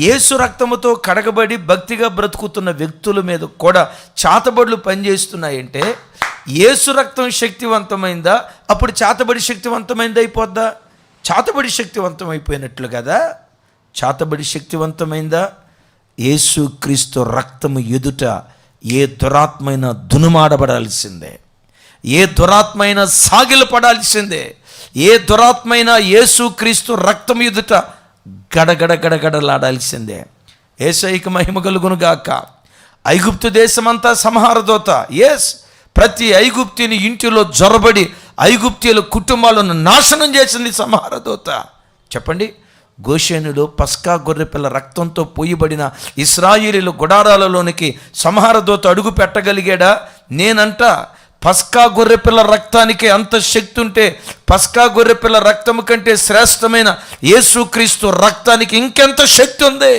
యేసు రక్తముతో కడగబడి భక్తిగా బ్రతుకుతున్న వ్యక్తుల మీద కూడా చాతబడులు పనిచేస్తున్నాయంటే యేసు రక్తం శక్తివంతమైందా? అప్పుడు చాతబడి శక్తివంతమైందా? అయిపోద్దా? చాతబడి శక్తివంతం అయిపోయినట్లు కదా. చాతబడి శక్తివంతమైందా? యేసు క్రీస్తు రక్తము ఎదుట ఏ దురాత్మైన దునుమాడబడాల్సిందే, ఏ దురాత్మైన సాగిలపడాల్సిందే, ఏ దురాత్మైన యేసు క్రీస్తు రక్తం ఎదుట గడగడలాడాల్సిందే. యేసయ్యకు మహిమ కలుగునుగాక. ఐగుప్తు దేశమంతా సంహారదోత, ఎస్, ప్రతి ఐగుప్తిని ఇంటిలో జొరబడి ఐగుప్తీయుల కుటుంబాలను నాశనం చేసింది సంహారదోత. చెప్పండి, గోషేనులో పస్కా గొర్రెపిల్ల రక్తంతో పోయబడిన ఇశ్రాయేలీయుల గుడారాలలోనికి సంహార దూత అడుగు పెట్టగలిగాడా? నేనంట పస్కా గొర్రెపిల్ల రక్తానికి అంత శక్తి ఉంటే పస్కా గొర్రెపిల్ల రక్తము కంటే శ్రేష్టమైన యేసుక్రీస్తు రక్తానికి ఇంకెంత శక్తి ఉంది?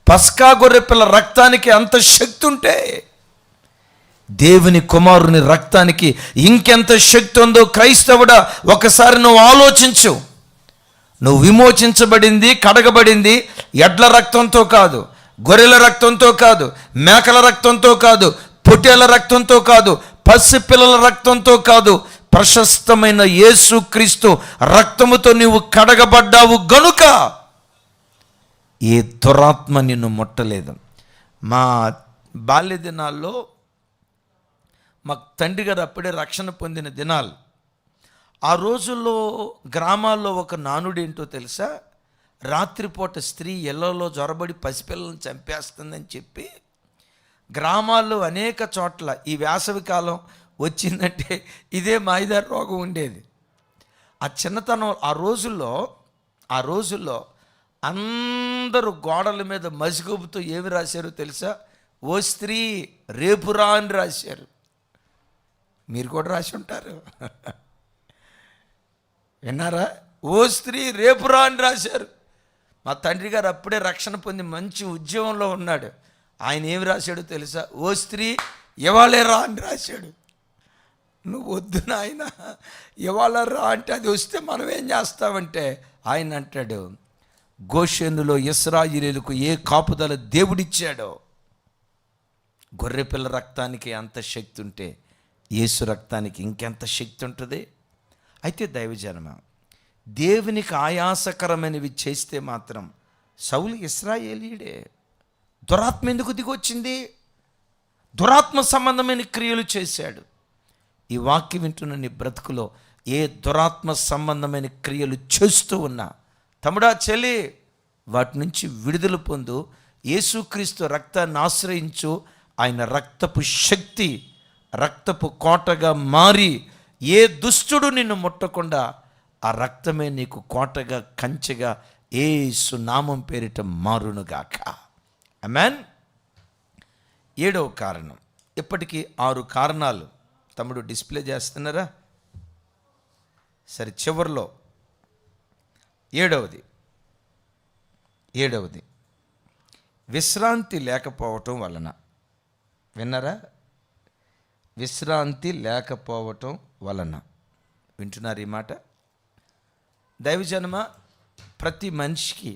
పస్కా గొర్రెపిల్ల రక్తానికి అంత శక్తి ఉంటే దేవుని కుమారుని రక్తానికి ఇంకెంత శక్తి ఉందో క్రైస్తవుడా ఒకసారి నువ్వు ఆలోచించు. నువ్వు విమోచించబడింది, కడగబడింది ఎడ్ల రక్తంతో కాదు, గొర్రెల రక్తంతో కాదు, మేకల రక్తంతో కాదు, పొట్టేళ్ల రక్తంతో కాదు, పసిపిల్లల రక్తంతో కాదు, ప్రశస్తమైన యేసుక్రీస్తు రక్తముతో నీవు కడగబడ్డావు గనుక ఏ దురాత్మ నిన్ను ముట్టలేదు. మా బాల్య దినాల్లో మా తండ్రి గారు అప్పుడే రక్షణ పొందిన దినాలు. ఆ రోజుల్లో గ్రామాల్లో ఒక నానుడేంటో తెలుసా? రాత్రిపూట స్త్రీ ఇళ్లలో జొరబడి పసిపిల్లలను చంపేస్తుందని చెప్పి గ్రామాల్లో అనేక చోట్ల ఈ వేసవి కాలం వచ్చిందంటే ఇదే మాయిదారి రోగం ఉండేది. ఆ చిన్నతనం ఆ రోజుల్లో అందరూ గోడల మీద మసిగొబ్బుతో ఏమి రాశారో తెలుసా? ఓ స్త్రీ రేపురా అని రాశారు. మీరు కూడా రాసి ఉంటారు, విన్నారా? ఓ స్త్రీ రేపురా అని రాశారు. మా తండ్రి గారు అప్పుడే రక్షణ పొంది మంచి ఉద్యోగంలో ఉన్నాడు. ఆయన ఏమి రాశాడో తెలుసా? ఓ స్త్రీ ఇవాళే రా అని రాశాడు. నువ్వు వద్దు నాయన, ఇవాళ రా అంటే అది వస్తే మనం ఏం చేస్తామంటే ఆయన అంటాడు, గోషేనులో ఇశ్రాయేలీయులకు ఏ కాపుదల దేవుడిచ్చాడో గొర్రెపిల్ల రక్తానికి అంత శక్తి ఉంటే యేసు రక్తానికి ఇంకెంత శక్తి ఉంటుంది? అయితే దైవజనమ, దేవునికి ఆయాసకరమైనవి చేస్తే మాత్రం సౌలు ఇశ్రాయేలీయుడే. దురాత్మ ఎందుకు దిగొచ్చింది? దురాత్మ సంబంధమైన క్రియలు చేశాడు. ఈ వాక్యం వింటున్న నీ బ్రతుకులో ఏ దురాత్మ సంబంధమైన క్రియలు చేస్తూ ఉన్నా, తమ్ముడా చెల్లి, వాటి నుంచి విడుదల పొందు. యేసుక్రీస్తు రక్తాన్ని ఆశ్రయించు. ఆయన రక్తపు శక్తి రక్తపు కోటగా మారి ఏ దుష్టుడు నిన్ను ముట్టకుండా ఆ రక్తమే నీకు కోటగా కంచెగా యేసు నామం పేరిట మారునుగాక. ఆమేన్. 7వ కారణం. ఇప్పటికీ 6 కారణాలు తమ్ముడు డిస్ప్లే చేస్తున్నారా? సరే, చివరిలో ఏడవది విశ్రాంతి లేకపోవటం వలన. విన్నారా? విశ్రాంతి లేకపోవటం వలన. వింటున్నారు ఈ మాట? దైవజనమ, ప్రతి మనిషికి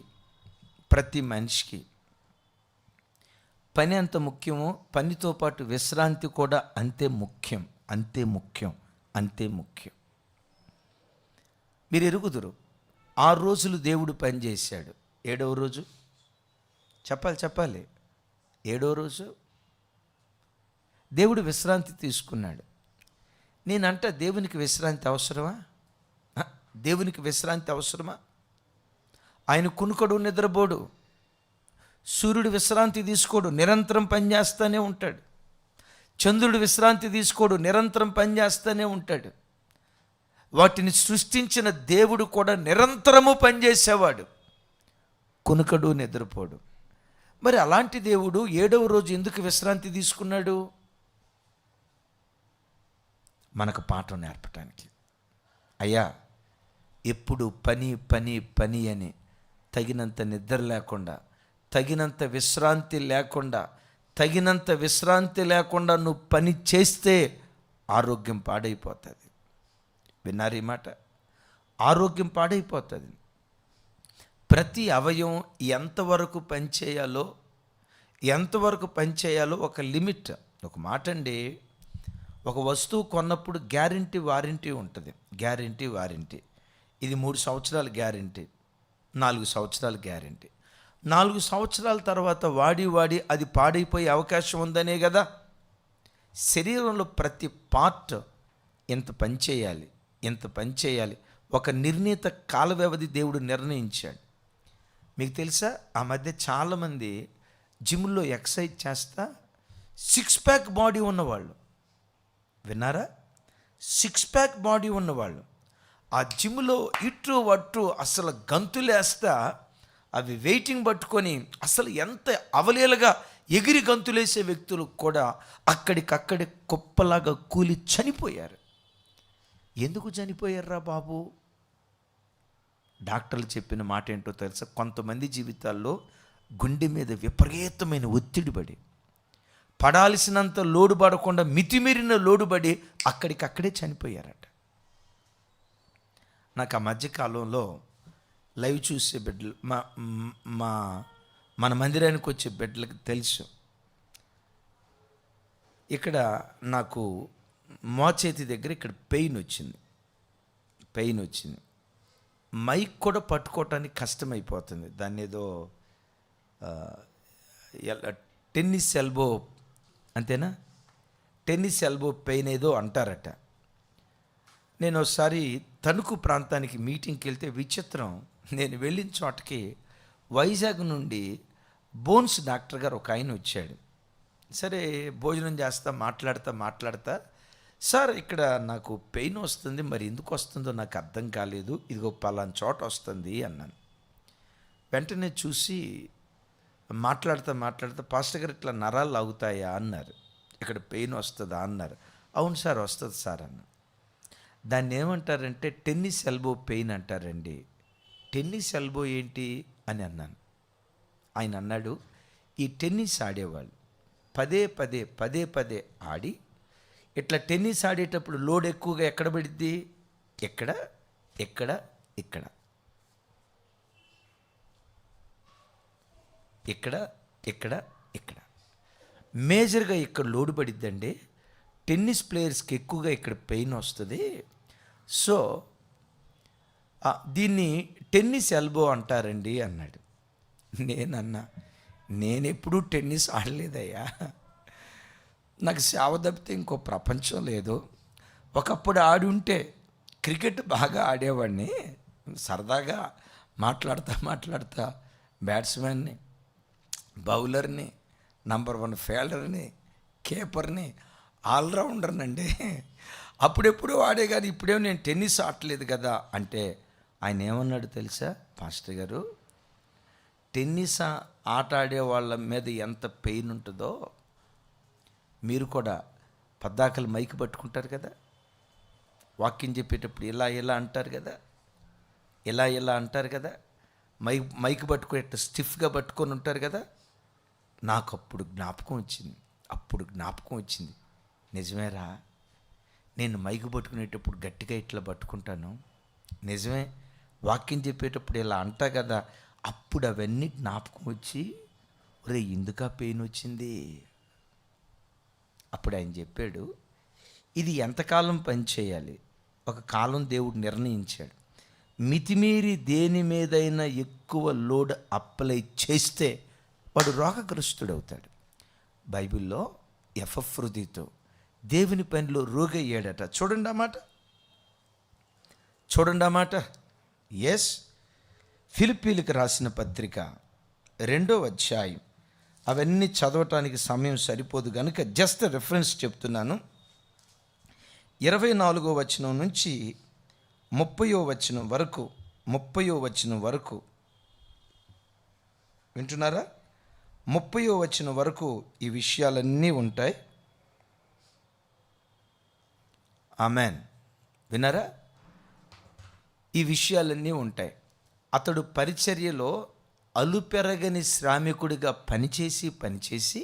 పని ఎంత ముఖ్యమో పనితో పాటు విశ్రాంతి కూడా అంతే ముఖ్యం. మీరు ఎరుగుదురు, 6 రోజులు దేవుడు పని చేశాడు. 7వ రోజు చెప్పాలి 7వ రోజు దేవుడు విశ్రాంతి తీసుకున్నాడు. నేనంట దేవునికి విశ్రాంతి అవసరమా? ఆయన కునుకడు, నిద్రపోడు. సూర్యుడు విశ్రాంతి తీసుకోడు, నిరంతరం పనిచేస్తూనే ఉంటాడు. చంద్రుడు విశ్రాంతి తీసుకోడు, నిరంతరం పనిచేస్తూనే ఉంటాడు. వాటిని సృష్టించిన దేవుడు కూడా నిరంతరము పనిచేసేవాడు, కునుకడు, నిద్రపోడు. మరి అలాంటి దేవుడు 7వ రోజు ఎందుకు విశ్రాంతి తీసుకున్నాడు? మనకు పాఠం నేర్పటానికి. అయ్యా, ఎప్పుడు పని అని తగినంత నిద్ర లేకుండా, తగినంత విశ్రాంతి లేకుండా నువ్వు పని చేస్తే ఆరోగ్యం పాడైపోతుంది. విన్నారు ఈ మాట? ఆరోగ్యం పాడైపోతుంది. ప్రతి అవయవం ఎంతవరకు పనిచేయాలో ఒక లిమిట్. ఒక మాట అండి, ఒక వస్తువు కొన్నప్పుడు గ్యారంటీ వారంటీ ఉంటుంది. ఇది 3 సంవత్సరాల గ్యారంటీ, 4 సంవత్సరాల గ్యారంటీ. 4 సంవత్సరాల తర్వాత వాడి అది పాడైపోయే అవకాశం ఉందనే కదా. శరీరంలో ప్రతి పార్ట్ ఇంత పని చేయాలి, ఒక నిర్ణీత కాల వ్యవధి దేవుడు నిర్ణయించాడు. మీకు తెలుసా, ఆ మధ్య చాలామంది జిమ్లో ఎక్సర్సైజ్ చేస్తా 6 ప్యాక్ బాడీ ఉన్నవాళ్ళు. విన్నారా? సిక్స్ ప్యాక్ బాడీ ఉన్నవాళ్ళు ఆ జిమ్లో ఇటు అటు అసలు గంతులేస్తా అవి వెయిటింగ్ పట్టుకొని అసలు ఎంత అవలీలగా ఎగిరి గంతులేసే వ్యక్తులు కూడా అక్కడికక్కడి కుప్పలాగా కూలి చనిపోయారు. ఎందుకు చనిపోయారా బాబు? డాక్టర్లు చెప్పిన మాట ఏంటో తెలుసా? కొంతమంది జీవితాల్లో గుండె మీద విపరీతమైన ఒత్తిడి పడి, పడాల్సినంత లోడు పడకుండా మితిమీరిన లోడు పడి అక్కడికక్కడే చనిపోయారట. నాకు ఆ మధ్యకాలంలో లైవ్ చూసే బిడ్డలు మన మందిరానికి వచ్చే బిడ్డలకు తెలుసు, ఇక్కడ నాకు మోచేతి దగ్గర ఇక్కడ పెయిన్ వచ్చింది. మైక్ కూడా పట్టుకోవటానికి కష్టమైపోతుంది. దాన్ని ఏదో టెన్నిస్ ఎల్బో, అంతేనా, టెన్నిస్ ఎల్బో పెయిన్ ఏదో అంటారట. నేను ఒకసారి తణుకు ప్రాంతానికి మీటింగ్కి వెళ్తే విచిత్రం, నేను వెళ్ళిన చోటకి వైజాగ్ నుండి బోన్స్ డాక్టర్ గారు ఒక ఆయన వచ్చాడు. సరే భోజనం చేస్తా మాట్లాడతా సార్ ఇక్కడ నాకు పెయిన్ వస్తుంది, మరి ఎందుకు వస్తుందో నాకు అర్థం కాలేదు, ఇదిగో పలానా చోట వస్తుంది అన్నాను. వెంటనే చూసి మాట్లాడతా పాస్టర్ గారు ఇట్లా నరాలు లాగుతాయా అన్నారు. ఇక్కడ పెయిన్ వస్తుందా అన్నారు. అవును సార్ వస్తుంది సార్ అన్న. దాన్ని ఏమంటారంటే టెన్నిస్ ఎల్బో పెయిన్ అంటారండి. టెన్నిస్ ఎల్బో ఏంటి అని అన్నాను. ఆయన అన్నాడు, ఈ టెన్నిస్ ఆడేవాళ్ళు పదే ఆడి ఇట్లా టెన్నిస్ ఆడేటప్పుడు లోడ్ ఎక్కువగా ఎక్కడ పడిద్ది? ఇక్కడ మేజర్గా ఇక్కడ లోడు పడిద్దండి. టెన్నిస్ ప్లేయర్స్కి ఎక్కువగా ఇక్కడ పెయిన్ వస్తుంది. సో దీన్ని టెన్నిస్ ఎల్బో అంటారండి అన్నాడు. నేనెప్పుడూ టెన్నిస్ ఆడలేదయ్యా, నాకు సేవ తప్పితే ఇంకో ప్రపంచం లేదు. ఒకప్పుడు ఆడి ఉంటే క్రికెట్ బాగా ఆడేవాడిని, సరదాగా మాట్లాడతా బ్యాట్స్మెన్ని, బౌలర్ని, నంబర్ 1 ఫీల్డర్ని, కీపర్ని, ఆల్రౌండర్నండి. అప్పుడెప్పుడు ఆడే కానీ ఇప్పుడేమో నేను టెన్నిస్ ఆడలేదు కదా అంటే ఆయన ఏమన్నాడు తెలుసా? పాస్టర్ గారు, టెన్నిస్ ఆట ఆడే వాళ్ళ మీద ఎంత పెయిన్ ఉంటుందో మీరు కూడా పద్దాకలు మైక్ పట్టుకుంటారు కదా, వాక్యం చెప్పేటప్పుడు ఇలా అంటారు కదా, ఇలా అంటారు కదా, మైక్ పట్టుకుని స్టిఫ్గా పట్టుకొని ఉంటారు కదా. నాకు అప్పుడు జ్ఞాపకం వచ్చింది, నిజమేరా, నేను మైక్ పట్టుకునేటప్పుడు గట్టిగా ఇట్లా పట్టుకుంటాను, నిజమే, వాక్యం చెప్పేటప్పుడు ఇలా అంటా కదా. అప్పుడు అవన్నీ జ్ఞాపకం వచ్చి ఒరే ఎందుకా పెయిన్ వచ్చింది. అప్పుడు ఆయన చెప్పాడు, ఇది ఎంతకాలం పనిచేయాలి, ఒక కాలం దేవుడు నిర్ణయించాడు. మితిమీరి దేని మీదైనా ఎక్కువ లోడ్ అప్లై చేస్తే వాడు రోగగ్రస్తుడవుతాడు. బైబిల్లో ఎఫ్రొదీతు దేవుని పనిలో రోగి అయ్యాడట. చూడండి అన్నమాట. ఎస్, ఫిలిప్పీలకు రాసిన పత్రిక 2వ అధ్యాయం, అవన్నీ చదవటానికి సమయం సరిపోదు కనుక జస్ట్ రెఫరెన్స్ చెప్తున్నాను. 24వ వచనం నుంచి 30వ వచనం వరకు వింటున్నారా? 30వ వచనం వరకు ఈ విషయాలన్నీ ఉంటాయి. ఆమెన్, విన్నారా? ఈ విషయాలన్నీ ఉంటాయి. అతడు పరిచర్యలో అలుపెరగని శ్రామికుడిగా పనిచేసి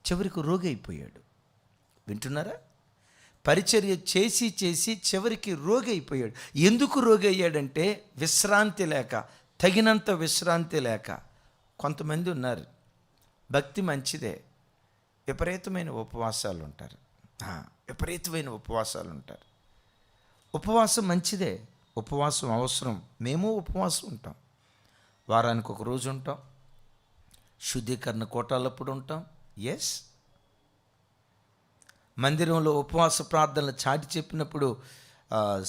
చివరికి రోగి అయిపోయాడు. వింటున్నారా? పరిచర్య చేసి చివరికి రోగి అయిపోయాడు. ఎందుకు రోగి అయ్యాడంటే విశ్రాంతి లేక, తగినంత విశ్రాంతి లేక. కొంతమంది ఉన్నారు, భక్తి మంచిదే, విపరీతమైన ఉపవాసాలు ఉంటారు. ఉపవాసం మంచిదే, ఉపవాసం అవసరం. మేము ఉపవాసం ఉంటాం, వారానికి ఒక రోజు ఉంటాం, శుద్ధీకరణ కోటాలప్పుడు ఉంటాం. ఎస్, మందిరంలో ఉపవాస ప్రార్థనలు చాటి చెప్పినప్పుడు,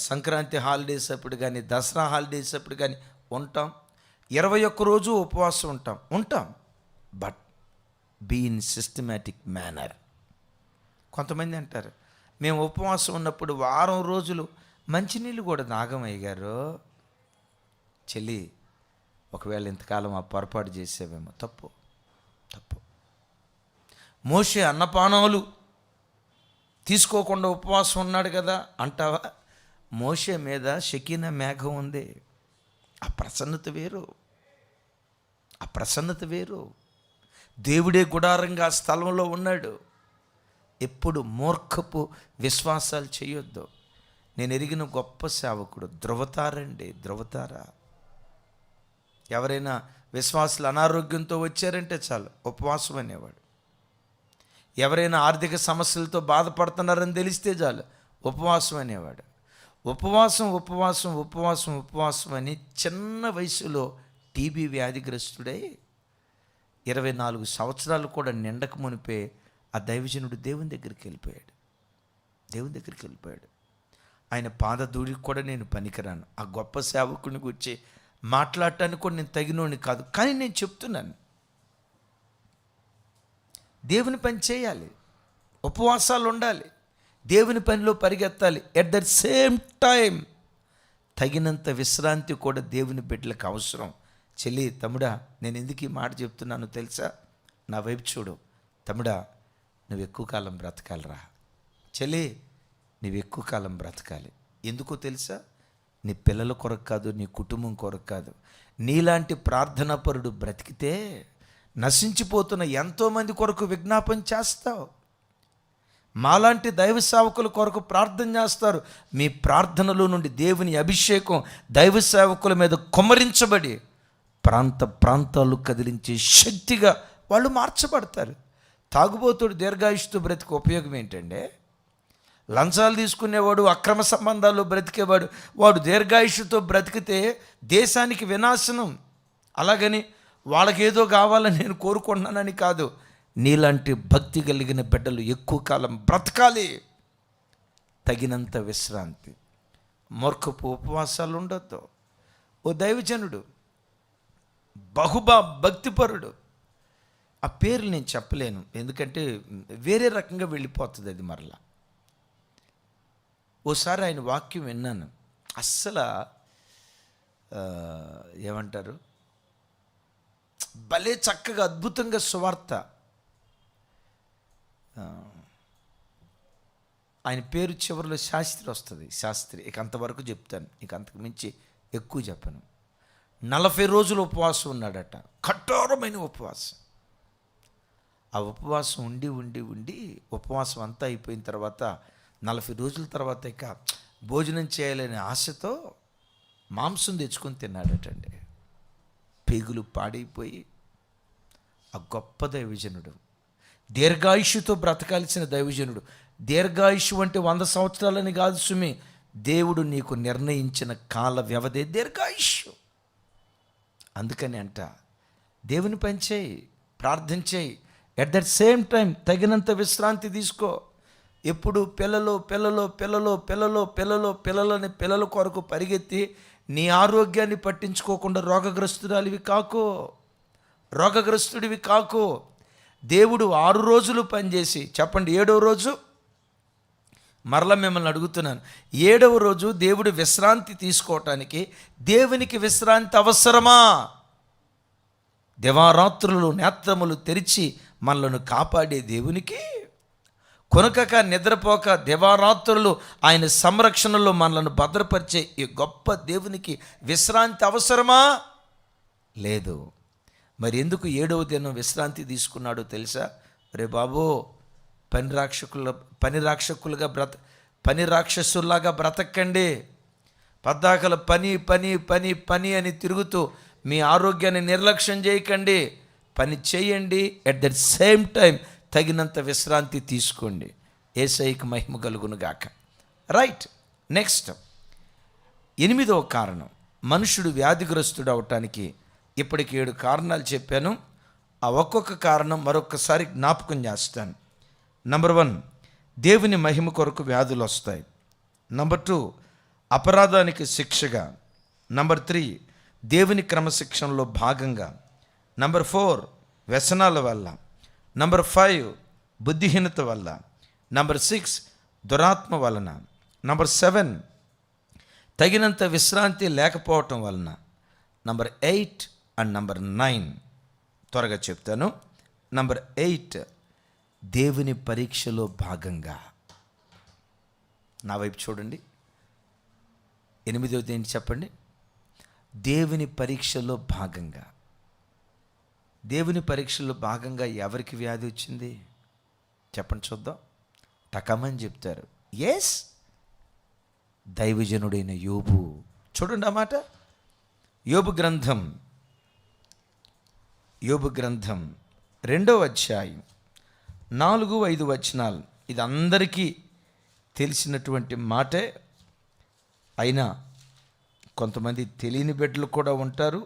సంక్రాంతి హాలిడేస్ అప్పుడు కానీ, దసరా హాలిడేస్ అప్పుడు కానీ ఉంటాం. 21 రోజు ఉపవాసం ఉంటాం. But be in systematic manner. కొంతమంది అంటారు, మేము ఉపవాసం ఉన్నప్పుడు వారం రోజులు మంచినీళ్ళు కూడా తాగమయ్య గారు. చెల్లి, ఒకవేళ ఇంతకాలం ఆ పొరపాటు చేసేవేమో, తప్పు. మోషే అన్నపానాలు తీసుకోకుండా ఉపవాసం ఉన్నాడు కదా అంటావా? మోషే మీద షకీనా మేఘం ఉంది. ఆ ప్రసన్నత వేరు. దేవుడే గుడారంగా ఆ స్థలంలో ఉన్నాడు. ఎప్పుడు మూర్ఖపు విశ్వాసాలు చేయొద్దు. నేను ఎరిగిన గొప్ప సేవకుడు ధృవతార. ఎవరైనా విశ్వాసులు అనారోగ్యంతో వచ్చారంటే చాలు ఉపవాసం అనేవాడు. ఎవరైనా ఆర్థిక సమస్యలతో బాధపడుతున్నారని తెలిస్తే చాలు ఉపవాసం అనేవాడు. ఉపవాసం అని చిన్న వయసులో టీబీ వ్యాధిగ్రస్తుడై 24 సంవత్సరాలు కూడా నిండక మునిపే ఆ దైవజనుడు దేవుని దగ్గరికి వెళ్ళిపోయాడు. ఆయన పాదధూళికి కూడా నేను పనికిరాను. ఆ గొప్ప సేవకుని గురించి మాట్లాడటానికి కూడా నేను తగినోని కాదు. కానీ నేను చెప్తున్నాను, దేవుని పని చేయాలి, ఉపవాసాలు ఉండాలి, దేవుని పనిలో పరిగెత్తాలి. ఎట్ ద సేమ్ టైం తగినంత విశ్రాంతి కూడా దేవుని బిడ్డలకు అవసరం. చెల్లి, తమ్ముడా, నేను ఎందుకు ఈ మాట చెప్తున్నాను తెలుసా? నా వైపు చూడు. తమ్ముడా, నువ్వు ఎక్కువ కాలం బ్రతకాలిరా. చెల్లి, నువ్వు ఎక్కువ కాలం బ్రతకాలి. ఎందుకో తెలుసా? నీ పిల్లల కొరకు కాదు, నీ కుటుంబం కొరకు కాదు. నీలాంటి ప్రార్థనాపరుడు బ్రతికితే నశించిపోతున్న ఎంతోమంది కొరకు విజ్ఞాపన చేస్తావు. మాలాంటి దైవ సేవకుల కొరకు ప్రార్థన చేస్తారు. మీ ప్రార్థనలో నుండి దేవుని అభిషేకం దైవ సేవకుల మీద కుమ్మరించబడి ప్రాంతాలు కదిలించే శక్తిగా వాళ్ళు మార్చబడతారు. తాగుబోతుడు దీర్ఘాయుష్తో బ్రతికి ఉపయోగం ఏంటంటే? లంచాలు తీసుకునేవాడు, అక్రమ సంబంధాల్లో బ్రతికేవాడు, వాడు దీర్ఘాయుష్తో బ్రతికితే దేశానికి వినాశనం. అలాగని వాళ్ళకేదో కావాలని నేను కోరుకుంటున్నానని కాదు. నీలాంటి భక్తి కలిగిన బిడ్డలు ఎక్కువ కాలం బ్రతకాలి. తగినంత విశ్రాంతి. మూర్ఖపు ఉపవాసాలు ఉండొద్దు. ఓ దైవజనుడు, భక్తిపరుడు, ఆ పేర్లు నేను చెప్పలేను, ఎందుకంటే వేరే రకంగా వెళ్ళిపోతుంది అది మరలా. ఓసారి ఆయన వాక్యం విన్నాను. అస్సలు ఏమంటారు, భలే చక్కగా అద్భుతంగా సువార్త. ఆయన పేరు చివరిలో శాస్త్రి వస్తుంది. శాస్త్రి. ఇక అంతవరకు చెప్తాను, ఇక అంతకు మించి ఎక్కువ చెప్పను. 40 రోజులు ఉపవాసం ఉన్నాడట, కఠోరమైన ఉపవాసం. ఆ ఉపవాసం ఉండి ఉపవాసం అంతా అయిపోయిన తర్వాత 40 రోజుల తర్వాత ఇక భోజనం చేయాలనే ఆశతో మాంసం తెచ్చుకొని తిన్నాడటండి. పేగులు పాడైపోయి ఆ గొప్ప దైవజనుడు, దీర్ఘాయుష్యుతో బ్రతకాల్సిన దైవజనుడు. దీర్ఘాయుషు అంటే 100 సంవత్సరాలని కాదు సుమి, దేవుడు నీకు నిర్ణయించిన కాల వ్యవధి దీర్ఘాయుష్యు. అందుకని అంట, దేవుని పని చేయి, ప్రార్థన చేయి, ఎట్ దట్ సేమ్ టైం తగినంత విశ్రాంతి తీసుకో. ఎప్పుడు పిల్లలని పిల్లల కొరకు పరిగెత్తి నీ ఆరోగ్యాన్ని పట్టించుకోకుండా రోగగ్రస్తుడివి కాకు. దేవుడు 6 రోజులు పనిచేసి, చెప్పండి 7వ రోజు, మరలా మిమ్మల్ని అడుగుతున్నాను, 7వ రోజు దేవుడు విశ్రాంతి తీసుకోవటానికి దేవునికి విశ్రాంతి అవసరమా? దివారాత్రులు నేత్రములు తెరిచి మనలను కాపాడే దేవునికి, కొనకక నిద్రపోక దివారాత్రులు ఆయన సంరక్షణలో మనలను భద్రపరిచే ఈ గొప్ప దేవునికి విశ్రాంతి అవసరమా? లేదు. మరి ఎందుకు 7వ దినం విశ్రాంతి తీసుకున్నాడో తెలుసా? రే బాబు, పని రాక్షసుల్లాగా బ్రతకండి. పద్దాకల పని అని తిరుగుతూ మీ ఆరోగ్యాన్ని నిర్లక్ష్యం చేయకండి. పని చేయండి, ఎట్ ద సేమ్ టైం తగినంత విశ్రాంతి తీసుకోండి. యేసయ్యకు మహిమ కలుగును గాక. రైట్. నెక్స్ట్ 8వ కారణం, మనుషుడు వ్యాధిగ్రస్తుడు అవటానికి ఇప్పటికి 7 కారణాలు చెప్పాను. ఆ ఒక్కొక్క కారణం మరొకసారి జ్ఞాపకం చేస్తాను. నంబర్ 1, దేవుని మహిమ కొరకు వ్యాధులు వస్తాయి. నంబర్ 2, అపరాధానికి శిక్షగా. నంబర్ 3, దేవుని క్రమశిక్షణలో భాగంగా. నంబర్ 4, వ్యసనాల వల్ల. నంబర్ 5, బుద్ధిహీనత వల్ల. నంబర్ 6, దురాత్మ వలన. నంబర్ 7, తగినంత విశ్రాంతి లేకపోవటం వలన. నంబర్ 8 అండ్ నంబర్ 9 త్వరగా చెప్తాను. నంబర్ 8, దేవుని పరీక్షలో భాగంగా. నా వైపు చూడండి. 8వది ఏంటి చెప్పండి? దేవుని పరీక్షలో భాగంగా. దేవుని పరీక్షలో భాగంగా ఎవరికి వ్యాధి వచ్చింది చెప్పండి చూద్దాం. టకమని చెప్తారు. ఎస్, దైవజనుడైన యోబు. చూడండి ఆ మాట. యోబు గ్రంథం 2వ అధ్యాయం 4-5 వచనాలు. ఇది అందరికీ తెలిసినటువంటి మాటే, అయినా కొంతమంది తెలియని బిడ్డలు కూడా ఉంటారు.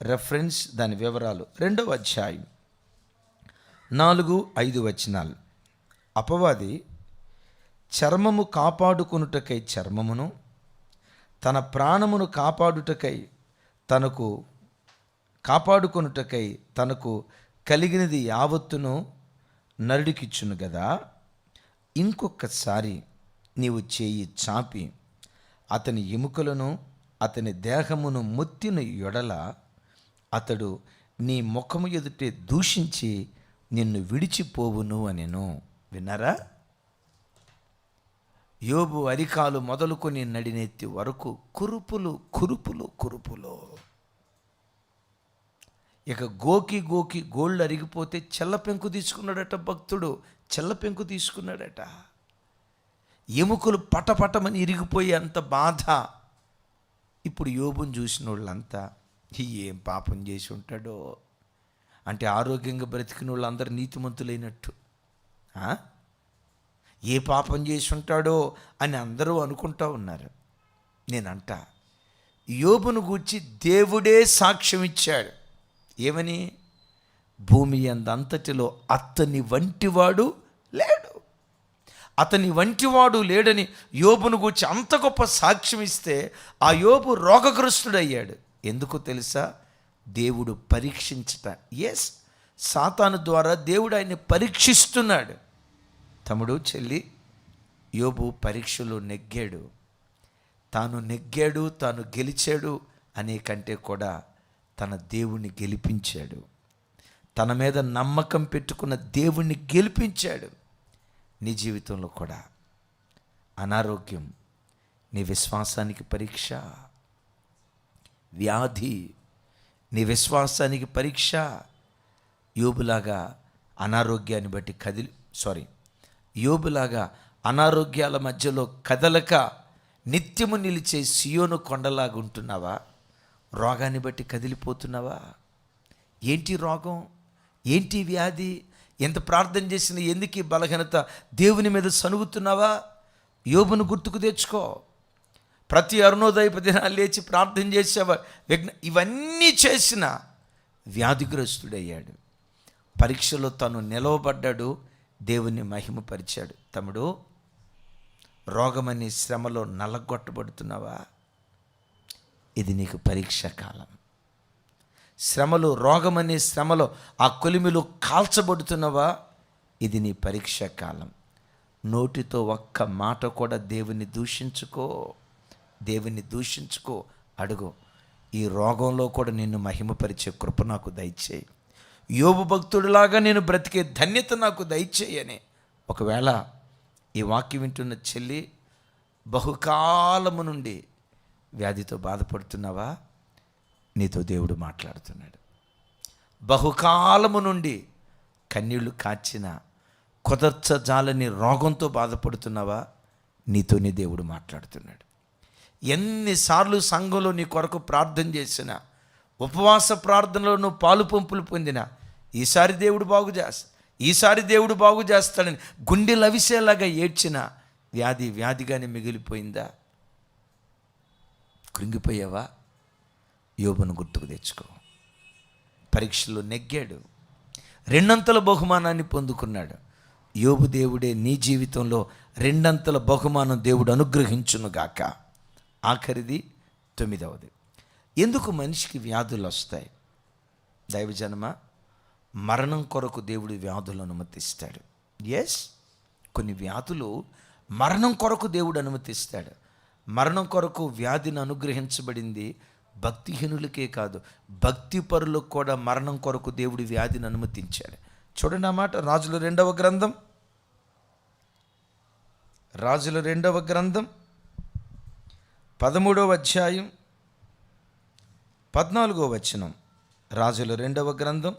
రెఫరెన్స్, దాని వివరాలు 2వ అధ్యాయం 4-5 వచనాలు. అపవాది చర్మము కాపాడుకొనుటకై చర్మమును, తన ప్రాణమును కాపాడుకొనుటకై తనకు కలిగినది యావత్తును నరుడికిచ్చును గదా. ఇంకొకసారి నీవు చేయి చాపి అతని ఎముకలను అతని దేహమును మొత్తిన ఎడల అతడు నీ ముఖము ఎదుటే దూషించి నిన్ను విడిచిపోవును అనెను. విన్నారా? యోబు అరికాలు మొదలుకొని నడినెత్తి వరకు కురుపులు కురుపులు కురుపులు. ఇక గోకి గోళ్ళు అరిగిపోతే చెల్లపెంకు తీసుకున్నాడట భక్తుడు. చెల్లపెంకు తీసుకున్నాడట. ఎముకలు పటపటమని ఇరిగిపోయి అంత బాధ. ఇప్పుడు యోబుని చూసిన వాళ్ళంతా ఏం పాపం చేసి ఉంటాడో అంటే, ఆరోగ్యంగా బ్రతికిన వాళ్ళందరూ నీతిమంతులైనట్టు. ఏ పాపం చేసి ఉంటాడో అని అందరూ అనుకుంటా ఉన్నారు. నేనంట, యోబును గూర్చి దేవుడే సాక్ష్యం ఇచ్చాడు. ఏమని? భూమి అంతటిలో అతని వంటివాడు లేడు. అతని వంటివాడు లేడని యోబును గూర్చి అంత గొప్ప సాక్ష్యం ఇస్తే ఆ యోబు రోగగ్రస్తుడయ్యాడు. ఎందుకు తెలుసా? దేవుడు పరీక్షించట. ఎస్, సాతాను ద్వారా దేవుడు ఆయన్ని పరీక్షిస్తున్నాడు. తమ్ముడు, చెల్లి, యోబు పరీక్షలో నెగ్గాడు. తాను గెలిచాడు అనే కంటే కూడా తన దేవుణ్ణి గెలిపించాడు. తన మీద నమ్మకం పెట్టుకున్న దేవుణ్ణి గెలిపించాడు. నీ జీవితంలో కూడా అనారోగ్యం నీ విశ్వాసానికి పరీక్ష. వ్యాధి నీ విశ్వాసానికి పరీక్ష. యోబులాగా అనారోగ్యాన్ని బట్టి యోబులాగా అనారోగ్యాల మధ్యలో కదలక నిత్యము నిలిచే సియోను కొండలాగా ఉంటున్నావా? రోగాన్ని బట్టి కదిలిపోతున్నావా? ఏంటి రోగం? ఏంటి వ్యాధి? ఎంత ప్రార్థన చేసిన ఎందుకు ఈ బలహీనత? దేవుని మీద సనుగుతున్నావా? యోబును గుర్తుకు తెచ్చుకో. ప్రతి అరుణోదయపు దినాలు లేచి ప్రార్థన చేసేవా? ఇవన్నీ చేసిన వ్యాధిగ్రస్తుడయ్యాడు. పరీక్షలో తను నిలవబడ్డాడు, దేవుని మహిమపరిచాడు. తమ్ముడు, రోగమనే శ్రమలో నలగొట్టబడుతున్నావా? ఇది నీకు పరీక్ష కాలం. శ్రమలో, రోగమనే శ్రమలో ఆ కొలిమిలో కాల్చబడుతున్నావా? ఇది నీ పరీక్ష కాలం. నోటితో ఒక్క మాట కూడా దేవుని దూషించుకో. అడుగు, ఈ రోగంలో కూడా నిన్ను మహిమపరిచే కృప నాకు దయచేయి. యోబు భక్తుడిలాగా నేను బ్రతికే ధన్యత నాకు దయచేయని. ఒకవేళ ఈ వాక్యం వింటున్న చెల్లి బహుకాలము నుండి వ్యాధితో బాధపడుతున్నావా? నీతో దేవుడు మాట్లాడుతున్నాడు. బహుకాలము నుండి కన్నీళ్లు కాచిన కుదర్చజాలని రోగంతో బాధపడుతున్నావా? నీతోనే దేవుడు మాట్లాడుతున్నాడు. ఎన్నిసార్లు సంఘంలో నీ కొరకు ప్రార్థన చేసినా, ఉపవాస ప్రార్థనలో నువ్వు పాలు పంపులు పొందినా, ఈసారి దేవుడు బాగు చేస్తాడని గుండె లవిసేలాగా ఏడ్చిన వ్యాధిగానే మిగిలిపోయిందా? కృంగిపోయావా? యోబును గుర్తుకు తెచ్చుకో. పరీక్షలో నెగ్గాడు, 2 బహుమానాన్ని పొందుకున్నాడు. యోబు దేవుడే నీ జీవితంలో 2 బహుమానం దేవుడు అనుగ్రహించునుగాక. ఆఖరిది 9వది. ఎందుకు మనిషికి వ్యాధులు వస్తాయి? దైవజనమా, మరణం కొరకు దేవుడు వ్యాధులను అనుమతిస్తాడు. ఎస్, కొన్ని వ్యాధులు మరణం కొరకు దేవుడు అనుమతిస్తాడు. మరణం కొరకు వ్యాధిని అనుగ్రహించబడింది భక్తిహీనులకే కాదు, భక్తి పరులకు కూడా మరణం కొరకు దేవుడు వ్యాధిని అనుమతించాడు. చూడండి ఆ మాట, రాజుల రెండవ గ్రంథం 13వ అధ్యాయం 14వ వచనం. రాజుల రెండవ గ్రంథం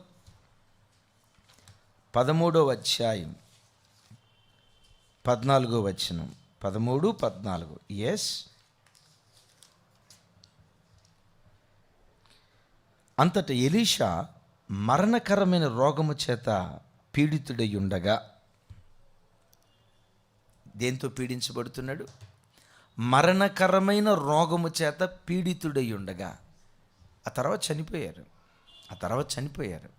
13వ అధ్యాయం 14వ వచనం. 13-14. ఎస్. అంతట ఎలీషా మరణకరమైన రోగము చేత పీడితుడై ఉండగా, దేంతో పీడించబడుతున్నాడు? మరణకరమైన రోగము చేత పీడితుడై ఉండగా. ఆ తర్వాత చనిపోయారు.